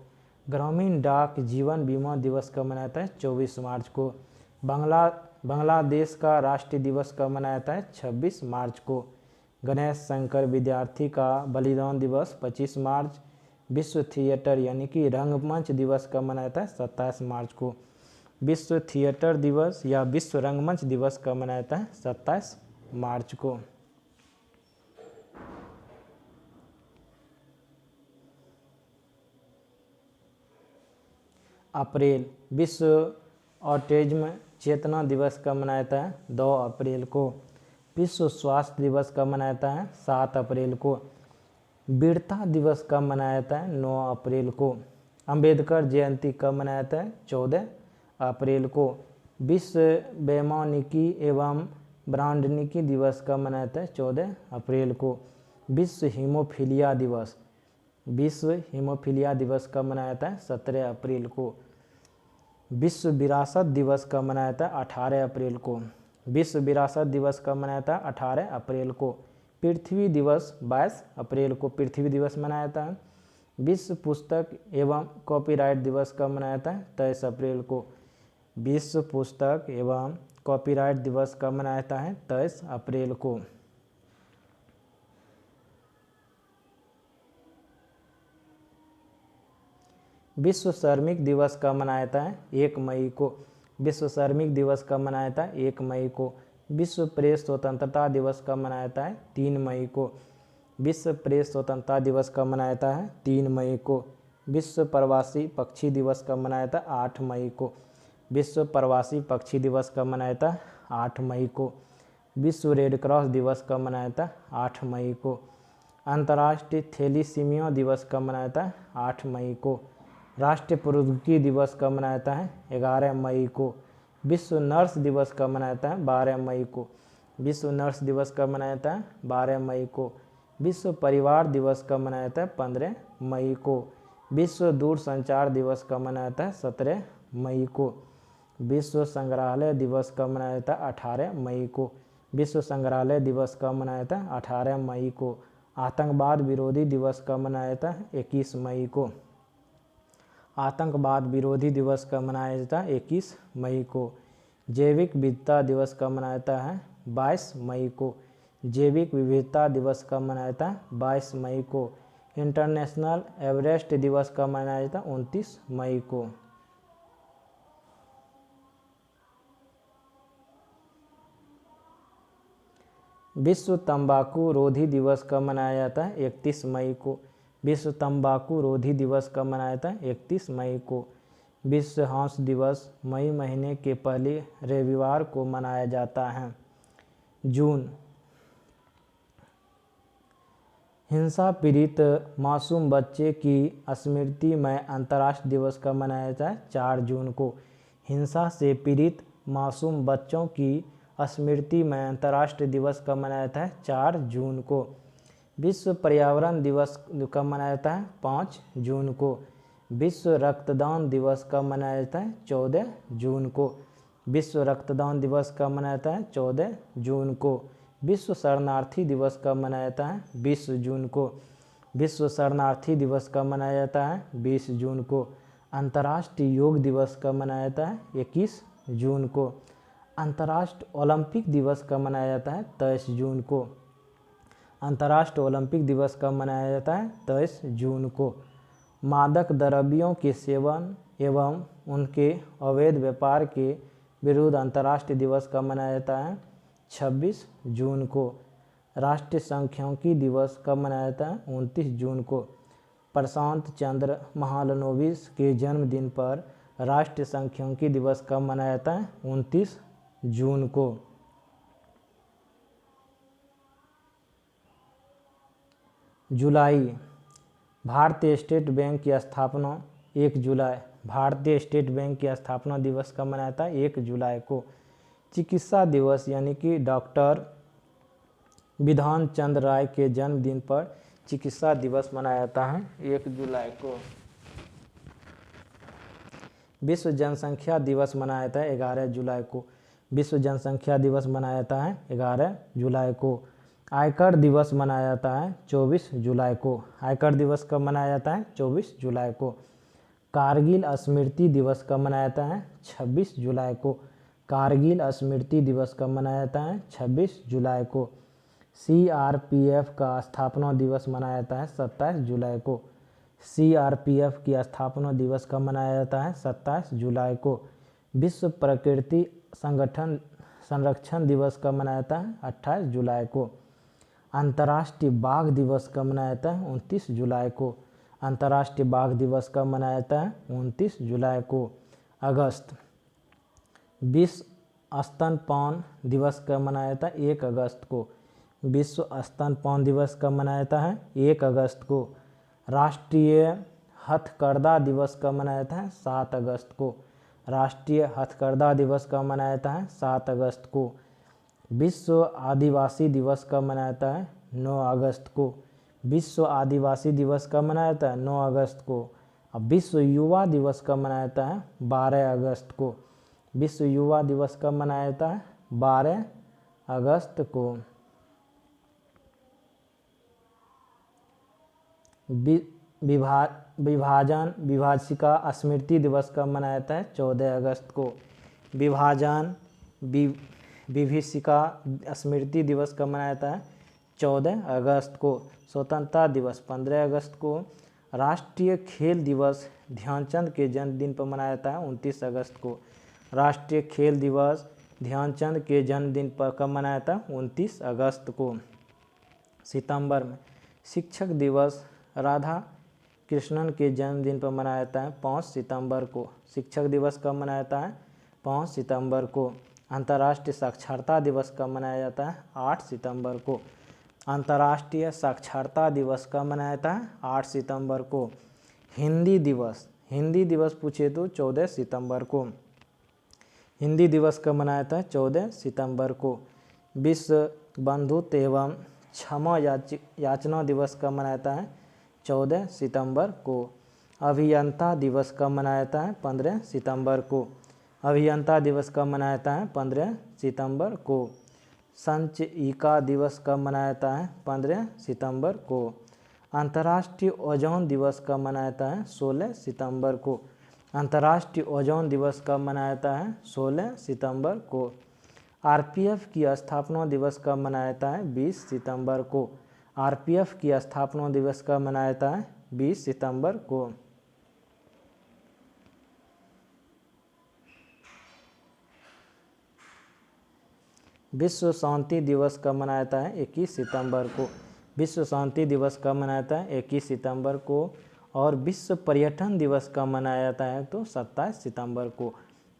S1: ग्रामीण डाक जीवन बीमा दिवस कब मनाया जाता है? 24 मार्च को। बांग्लादेश का राष्ट्रीय दिवस कब मनाया जाता है? 26 मार्च को। गणेश शंकर विद्यार्थी का बलिदान दिवस 25 मार्च। विश्व थिएटर यानी कि रंगमंच दिवस कब मनाया जाता है? 27 मार्च को। विश्व थिएटर दिवस या विश्व रंगमंच दिवस कब मनाया जाता है? 27 मार्च को। अप्रैल, विश्व ऑटिज्म चेतना दिवस कब मनाया जाता है? 2 अप्रैल को। विश्व स्वास्थ्य दिवस कब मनाया जाता है? 7 अप्रैल को। वीरता दिवस कब मनाया जाता है? 9 अप्रैल को। अंबेडकर जयंती कब मनाया जाता है? 14 अप्रैल को। विश्व वैमानिकी एवं ब्रांडनिकी दिवस कब मनाया जाता है? 14 अप्रैल को। विश्व हीमोफीलिया दिवस, विश्व हीमोफीलिया दिवस कब मनाया जाता है? 17 अप्रैल को। विश्व विरासत दिवस कब मनाया जाता है? 18 अप्रैल को। विश्व विरासत दिवस कब मनाया जाता है? 18 अप्रैल को। पृथ्वी दिवस 22 अप्रैल को पृथ्वी दिवस मनाया जाता है। विश्व पुस्तक एवं कॉपीराइट दिवस कब मनाया जाता है? 23 अप्रैल को। विश्व पुस्तक एवं कॉपीराइट दिवस कब मनाया जाता है? 23 अप्रैल को। विश्व श्रमिक दिवस कब मनाया जाता है? 1 मई को। विश्व श्रमिक दिवस कब मनाया जाता है? 1 मई को। विश्व प्रेस स्वतंत्रता दिवस कब मनाया जाता है? 3 मई को। विश्व प्रेस स्वतंत्रता दिवस कब मनाया जाता है? 3 मई को। विश्व प्रवासी पक्षी दिवस कब मनाया जाता है? 8 मई को। विश्व प्रवासी पक्षी दिवस कब मनाया जाता है? 8 मई को। विश्व रेड क्रॉस दिवस कब मनाया जाता है? 8 मई को। अंतर्राष्ट्रीय थैलीसीमिया दिवस कब मनाया जाता है? 8 मई को। राष्ट्रीय प्रौद्योगिकी दिवस कब मनाया जाता है? 11 मई को। विश्व नर्स दिवस कब मनाया जाता है? 12 मई को। विश्व नर्स दिवस कब मनाया जाता है? 12 मई को। विश्व परिवार दिवस कब मनाया जाता है? 15 मई को। विश्व दूरसंचार दिवस कब मनाया जाता है? 17 मई को। विश्व संग्रहालय दिवस कब मनाया जाता है? 18 मई को। विश्व संग्रहालय दिवस कब मनाया जाता है? 18 मई को। आतंकवाद विरोधी दिवस कब मनाया जाता है? 21 मई को। आतंकवाद विरोधी दिवस कब मनाया जाता है? 21 मई को। जैविक विविधता दिवस कब मनाया जाता है? 22 मई को। जैविक विविधता दिवस कब मनाया जाता है? 22 मई को। इंटरनेशनल एवरेस्ट दिवस कब मनाया जाता है? 29 मई को। विश्व तंबाकू रोधी दिवस कब मनाया जाता है? 31 मई को। विश्व तंबाकू रोधी दिवस कब मनाया जाता है? 31 मई को। विश्व हंस दिवस मई महीने के पहले रविवार को मनाया जाता है। जून। हिंसा पीड़ित मासूम बच्चे की स्मृति में अंतर्राष्ट्रीय दिवस कब मनाया जाता है? 4 जून को। हिंसा से पीड़ित मासूम बच्चों की स्मृति में अंतर्राष्ट्रीय दिवस कब मनाया जाता है? 4 जून को। विश्व पर्यावरण दिवस कब मनाया जाता है? 5 जून को। विश्व रक्तदान दिवस कब मनाया जाता है? 14 जून को। विश्व रक्तदान दिवस कब मनाया जाता है? 14 जून को। विश्व शरणार्थी दिवस कब मनाया जाता है? 20 जून को। विश्व शरणार्थी दिवस कब मनाया जाता है? 20 जून को। अंतर्राष्ट्रीय योग दिवस कब मनाया जाता है? 21 जून को। अंतर्राष्ट्रीय ओलंपिक दिवस कब मनाया जाता है? 23 जून को। अंतर्राष्ट्रीय ओलंपिक दिवस कब मनाया जाता है? 23 जून को। मादक द्रव्यों के सेवन एवं उनके अवैध व्यापार के विरुद्ध अंतर्राष्ट्रीय दिवस कब मनाया जाता है? 26 जून को। राष्ट्रीय सांख्यिकी दिवस कब मनाया जाता है? 29 जून को। प्रशांत चंद्र महालनोबिस के जन्मदिन पर राष्ट्रीय सांख्यिकी दिवस कब मनाया जाता है? 29 जून को। जुलाई। भारतीय स्टेट बैंक की स्थापना 1 जुलाई। भारतीय स्टेट बैंक की स्थापना दिवस कब मनाया जाता है? 1 जुलाई को। चिकित्सा दिवस यानी कि डॉक्टर विधान चंद्र राय के जन्मदिन पर चिकित्सा दिवस मनाया जाता है 1 जुलाई को। विश्व जनसंख्या दिवस मनाया जाता है 11 जुलाई को। विश्व जनसंख्या दिवस मनाया जाता है 11 जुलाई को। आयकर दिवस मनाया जाता है 24 जुलाई को। आयकर दिवस कब मनाया जाता है? 24 जुलाई को। कारगिल स्मृति दिवस कब मनाया जाता है? 26 जुलाई को। कारगिल स्मृति दिवस कब मनाया जाता है? 26 जुलाई को। CRPF का स्थापना दिवस मनाया जाता है 27 जुलाई को। CRPF की स्थापना दिवस कब मनाया जाता है? 27 जुलाई को। विश्व प्रकृति संगठन संरक्षण दिवस कब मनाया जाता है? 28 जुलाई को। अंतर्राष्ट्रीय बाघ दिवस कब मनाया जाता है? 29 जुलाई को। अंतर्राष्ट्रीय बाघ दिवस कब मनाया जाता है? 29 जुलाई को। अगस्त। विश्व स्तनपान दिवस कब मनाया जाता है? 1 अगस्त को। विश्व स्तनपान दिवस कब मनाया जाता है? 1 अगस्त को। राष्ट्रीय हथकरघा दिवस कब मनाया जाता है? 7 अगस्त को। राष्ट्रीय हथकरघा दिवस कब मनाया जाता है? 7 अगस्त को। विश्व आदिवासी दिवस कब मनाया जाता है? 9 अगस्त को। विश्व आदिवासी दिवस कब मनाया जाता है? 9 अगस्त को। अब विश्व युवा दिवस कब मनाया जाता है? 12 अगस्त को। विश्व युवा दिवस कब मनाया जाता है? 12 अगस्त को। विभाजिका स्मृति दिवस कब मनाया जाता है? 14 अगस्त को। विभीषिका स्मृति दिवस कब मनाया जाता है? 14 अगस्त को। स्वतंत्रता दिवस 15 अगस्त को। राष्ट्रीय खेल दिवस ध्यानचंद के जन्मदिन पर मनाया जाता है 29 अगस्त को। राष्ट्रीय खेल दिवस ध्यानचंद के जन्मदिन पर कब मनाया जाता है? 29 अगस्त को। सितंबर में शिक्षक दिवस राधा कृष्णन के जन्मदिन पर मनाया जाता है 5 सितंबर को। शिक्षक दिवस कब मनाया जाता है? 5 सितंबर को। अंतर्राष्ट्रीय साक्षरता दिवस कब मनाया जाता है? 8 सितंबर को। अंतर्राष्ट्रीय साक्षरता दिवस कब मनाया जाता है? 8 सितंबर को। हिंदी दिवस पूछे तो 14 सितंबर को। हिंदी दिवस कब मनाया जाता है? 14 सितंबर को। विश्व बंधुत्व एवं क्षमा याचना दिवस कब मनाया जाता है? 14 सितंबर को। अभियंता दिवस कब मनाया जाता है? 15 सितंबर को। अभियंता दिवस कब मनाया जाता है? 15 सितंबर को। संचयिका दिवस कब मनाया जाता है? 15 सितंबर को। अंतर्राष्ट्रीय ओजोन दिवस कब मनाया जाता है? 16 सितंबर को। अंतर्राष्ट्रीय ओजोन दिवस कब मनाया जाता है? 16 सितंबर को। आरपीएफ की स्थापना दिवस कब मनाया जाता है? 20 सितंबर को। आरपीएफ की स्थापना दिवस कब मनाया जाता है? 20 सितंबर को। विश्व शांति दिवस कब मनाया जाता है? 21 सितंबर को। विश्व शांति दिवस कब मनाया जाता है? 21 सितंबर को। और विश्व पर्यटन दिवस कब मनाया जाता है? तो 27 सितंबर को।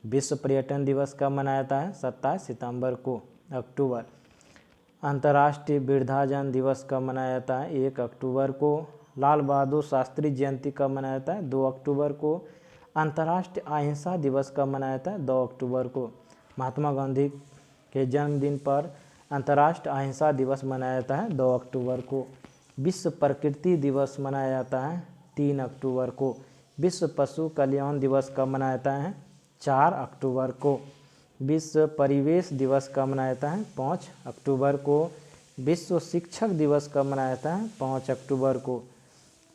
S1: विश्व पर्यटन दिवस कब मनाया जाता है? 27 सितंबर को। अक्टूबर। अंतर्राष्ट्रीय वृद्धाजन दिवस कब मनाया जाता है? 1 अक्टूबर को। लाल बहादुर शास्त्री जयंती कब मनाया जाता है? 2 अक्टूबर को। अंतर्राष्ट्रीय अहिंसा दिवस कब मनाया जाता है? 2 अक्टूबर को। महात्मा गांधी के जन्मदिन पर अंतर्राष्ट्रीय अहिंसा दिवस मनाया जाता है 2 अक्टूबर को। विश्व प्रकृति दिवस मनाया जाता है 3 अक्टूबर को। विश्व पशु कल्याण दिवस कब मनाया जाता है? 4 अक्टूबर को। विश्व परिवेश दिवस कब मनाया जाता है? 5 अक्टूबर को। विश्व शिक्षक दिवस कब मनाया जाता है? 5 अक्टूबर को।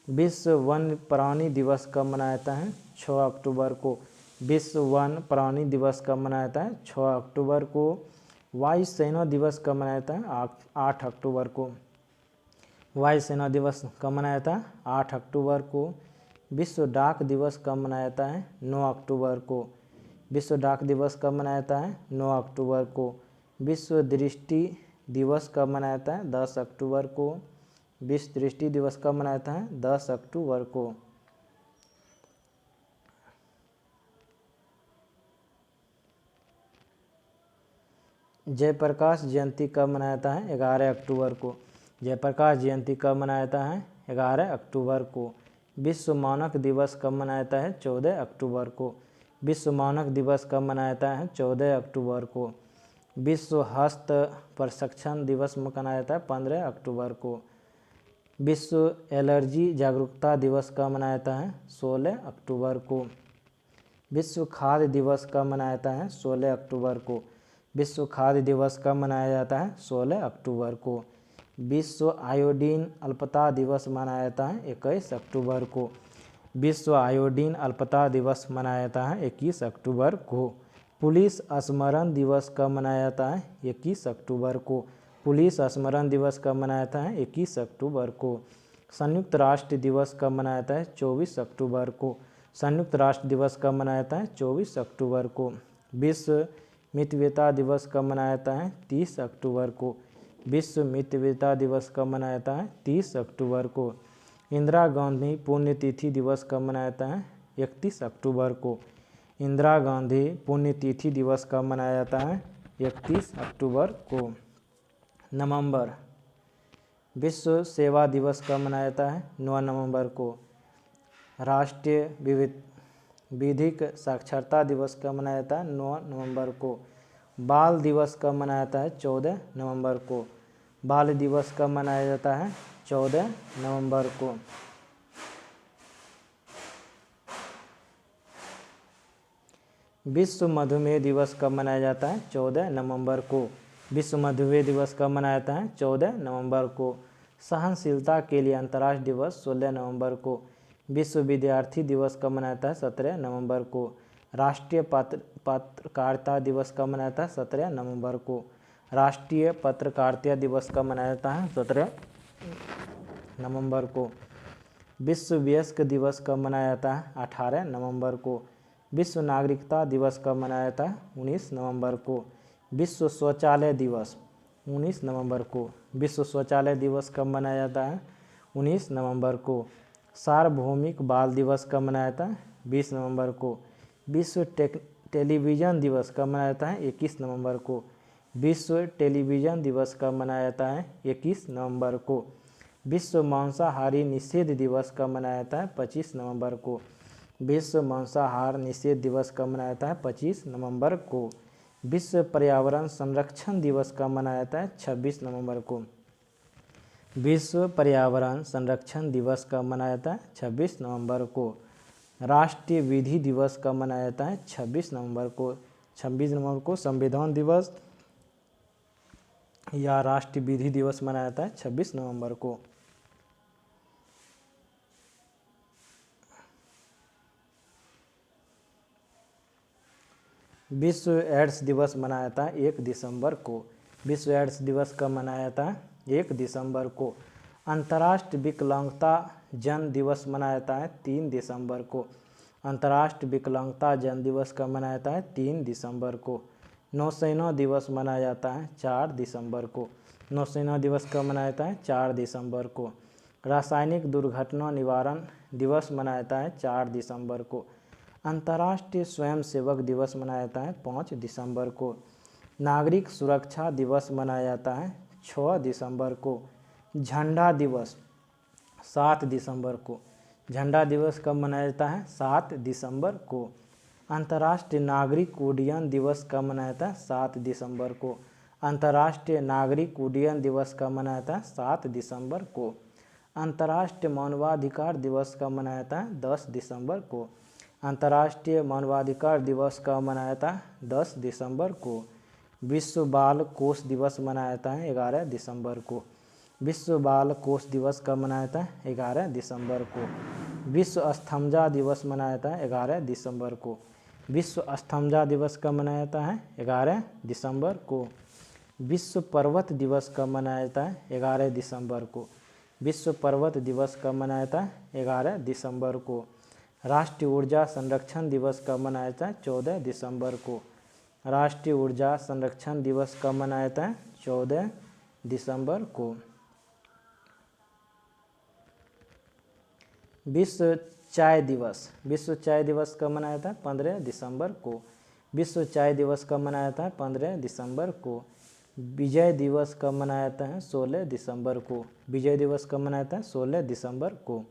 S1: विश्व वन्य प्राणी दिवस कब मनाया जाता है? 6 अक्टूबर को। विश्व वन्य प्राणी दिवस कब मनाया जाता है? 6 अक्टूबर को। वायु सेना दिवस कब मनाया जाता है? 8 अक्टूबर को। वायु सेना दिवस कब मनाया जाता है? 8 अक्टूबर को। विश्व डाक दिवस कब मनाया जाता है? 9 अक्टूबर को। विश्व डाक दिवस कब मनाया जाता है? 9 अक्टूबर को। विश्व दृष्टि दिवस कब मनाया जाता है? 10 अक्टूबर को। विश्व दृष्टि दिवस कब मनाया जाता है? 10 अक्टूबर को। जयप्रकाश जयंती कब मनाया जाता है? 11 अक्टूबर को। जयप्रकाश जयंती कब मनाया जाता है? 11 अक्टूबर को। विश्व मानक दिवस कब मनाया जाता है? 14 अक्टूबर को। विश्व मानक दिवस कब मनाया जाता है? 14 अक्टूबर को। विश्व हस्त प्रशिक्षण दिवस मनाया जाता है 15 अक्टूबर को। विश्व एलर्जी जागरूकता दिवस कब मनाया जाता है? 16 अक्टूबर को। विश्व खाद्य दिवस कब मनाया जाता है? 16 अक्टूबर को। विश्व खाद्य दिवस कब मनाया जाता है? 16 अक्टूबर को। विश्व आयोडीन अल्पता दिवस मनाया जाता है 21 अक्टूबर को। विश्व आयोडीन अल्पता दिवस मनाया जाता है 21 अक्टूबर को। पुलिस स्मरण दिवस कब मनाया जाता है? 21 अक्टूबर को। पुलिस स्मरण दिवस कब मनाया जाता है? 21 अक्टूबर को। संयुक्त राष्ट्र दिवस कब मनाया जाता है? 24 अक्टूबर को। संयुक्त राष्ट्र दिवस कब मनाया जाता है? 24 अक्टूबर को। विश्व मितव्ययिता दिवस कब मनाया जाता है? 30 अक्टूबर को। विश्व मितव्ययिता दिवस कब मनाया जाता है? 30 अक्टूबर को। इंदिरा गांधी पुण्यतिथि दिवस कब मनाया जाता है? 31 अक्टूबर को। इंदिरा गांधी पुण्यतिथि दिवस कब मनाया जाता है? 31 अक्टूबर को। नवंबर। विश्व सेवा दिवस कब मनाया जाता है? 9 नवंबर को। राष्ट्रीय विधिक साक्षरता दिवस कब मनाया जाता है? 9 नवंबर को। बाल दिवस कब मनाया जाता है? 14 नवंबर को। बाल दिवस कब मनाया जाता है? 14 नवंबर को। विश्व मधुमेह दिवस कब मनाया जाता है? 14 नवंबर को। विश्व मधुमेह दिवस कब मनाया जाता है? 14 नवंबर को। सहनशीलता के लिए अंतर्राष्ट्रीय दिवस 16 नवंबर को। विश्व विद्यार्थी दिवस कब मनाया जाता है? 17 नवंबर को। राष्ट्रीय पत्रकारिता दिवस कब मनाया जाता है? 17 नवंबर को। राष्ट्रीय पत्रकारिता दिवस कब मनाया जाता है? 17 नवंबर को। विश्व वयस्क दिवस कब मनाया जाता है? 18 नवंबर को। विश्व नागरिकता दिवस कब मनाया जाता है? 19 नवंबर को। विश्व शौचालय दिवस 19 नवंबर को। विश्व शौचालय दिवस कब मनाया जाता है? 19 नवंबर को। सार्वभौमिक बाल दिवस कब मनाया जाता है? 20 नवंबर को। विश्व टेलीविज़न दिवस कब मनाया जाता है? 21 नवंबर को। विश्व टेलीविज़न दिवस कब मनाया जाता है? 21 नवंबर को। विश्व मांसाहारी निषेध दिवस कब मनाया जाता है? 25 नवंबर को। विश्व मांसाहार निषेध दिवस कब मनाया जाता है? 25 नवंबर को। विश्व पर्यावरण संरक्षण दिवस कब मनाया जाता है? 26 नवंबर को। विश्व पर्यावरण संरक्षण दिवस कब मनाया जाता है? 26 नवंबर को। राष्ट्रीय विधि दिवस कब मनाया जाता है? 26 नवंबर को। 26 नवंबर को संविधान दिवस या राष्ट्रीय विधि दिवस मनाया जाता है 26 नवंबर को। विश्व एड्स दिवस मनाया जाता है 1 दिसंबर को। विश्व एड्स दिवस कब मनाया जाता है? 1 दिसंबर को। अंतर्राष्ट्रीय विकलांगता जन दिवस मनाया जाता है 3 दिसंबर को। अंतर्राष्ट्रीय विकलांगता जन दिवस कब मनाया जाता है? 3 दिसंबर को। नौसेना दिवस मनाया जाता है 4 दिसंबर को। नौसेना दिवस कब मनाया जाता है? 4 दिसंबर को। रासायनिक दुर्घटना निवारण दिवस मनाया जाता है 4 दिसंबर को। अंतर्राष्ट्रीय स्वयंसेवक दिवस मनाया जाता है 5 दिसंबर को। नागरिक सुरक्षा दिवस मनाया जाता है 6 दिसंबर को। झंडा दिवस 7 दिसंबर को। झंडा दिवस कब मनाया जाता है? 7 दिसंबर को। अंतर्राष्ट्रीय नागरिक उड्डयन दिवस कब मनाया जाता है? 7 दिसंबर को। अंतर्राष्ट्रीय नागरिक उड्डयन दिवस कब मनाया जाता है? 7 दिसंबर को। अंतर्राष्ट्रीय मानवाधिकार दिवस कब मनाया जाता है? 10 दिसंबर को। अंतर्राष्ट्रीय मानवाधिकार दिवस कब मनाया जाता है? 10 दिसंबर को। विश्व बाल कोष दिवस मनाया जाता है 11 दिसंबर को। विश्व बाल कोष दिवस कब मनाया जाता है? 11 दिसंबर को। विश्व अस्थमजा दिवस मनाया जाता है 11 दिसंबर को। विश्व अस्थमजा दिवस कब मनाया जाता है? 11 दिसंबर को। विश्व पर्वत दिवस कब मनाया जाता है? 11 दिसंबर को। विश्व पर्वत दिवस कब मनाया जाता है? 11 दिसंबर को। राष्ट्रीय ऊर्जा संरक्षण दिवस कब मनाया जाता है? 14 दिसंबर को। राष्ट्रीय ऊर्जा संरक्षण दिवस कब मनाया जाता है? 14 दिसंबर को। विश्व चाय दिवस कब मनाया जाता है? 15 दिसंबर को। विश्व चाय दिवस कब मनाया जाता है? 15 दिसंबर को। विजय दिवस कब मनाया जाता है? 16 दिसंबर को। विजय दिवस कब मनाया जाता है? 16 दिसंबर को।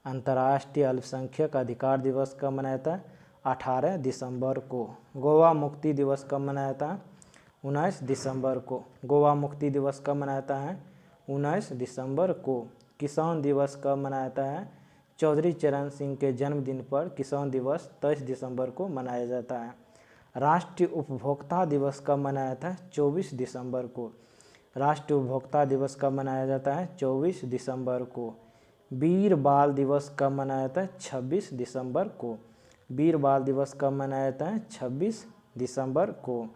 S1: अंतर्राष्ट्रीय अल्पसंख्यक अधिकार दिवस कब मनाया जाता है? 18 दिसंबर को। गोवा मुक्ति दिवस कब मनाया जाता है? 19 दिसंबर को। गोवा मुक्ति दिवस कब मनाया जाता है? 19 दिसंबर को। किसान दिवस कब मनाया जाता है? चौधरी चरण सिंह के जन्मदिन पर किसान दिवस 23 दिसंबर को मनाया जाता है। राष्ट्रीय उपभोक्ता दिवस कब मनाया जाता है? 24 दिसंबर को। राष्ट्रीय उपभोक्ता दिवस कब मनाया जाता है? 24 दिसंबर को। वीर बाल दिवस कब मनाया जाता है? 26 दिसंबर को। वीर बाल दिवस कब मनाया जाता है? 26 दिसंबर को।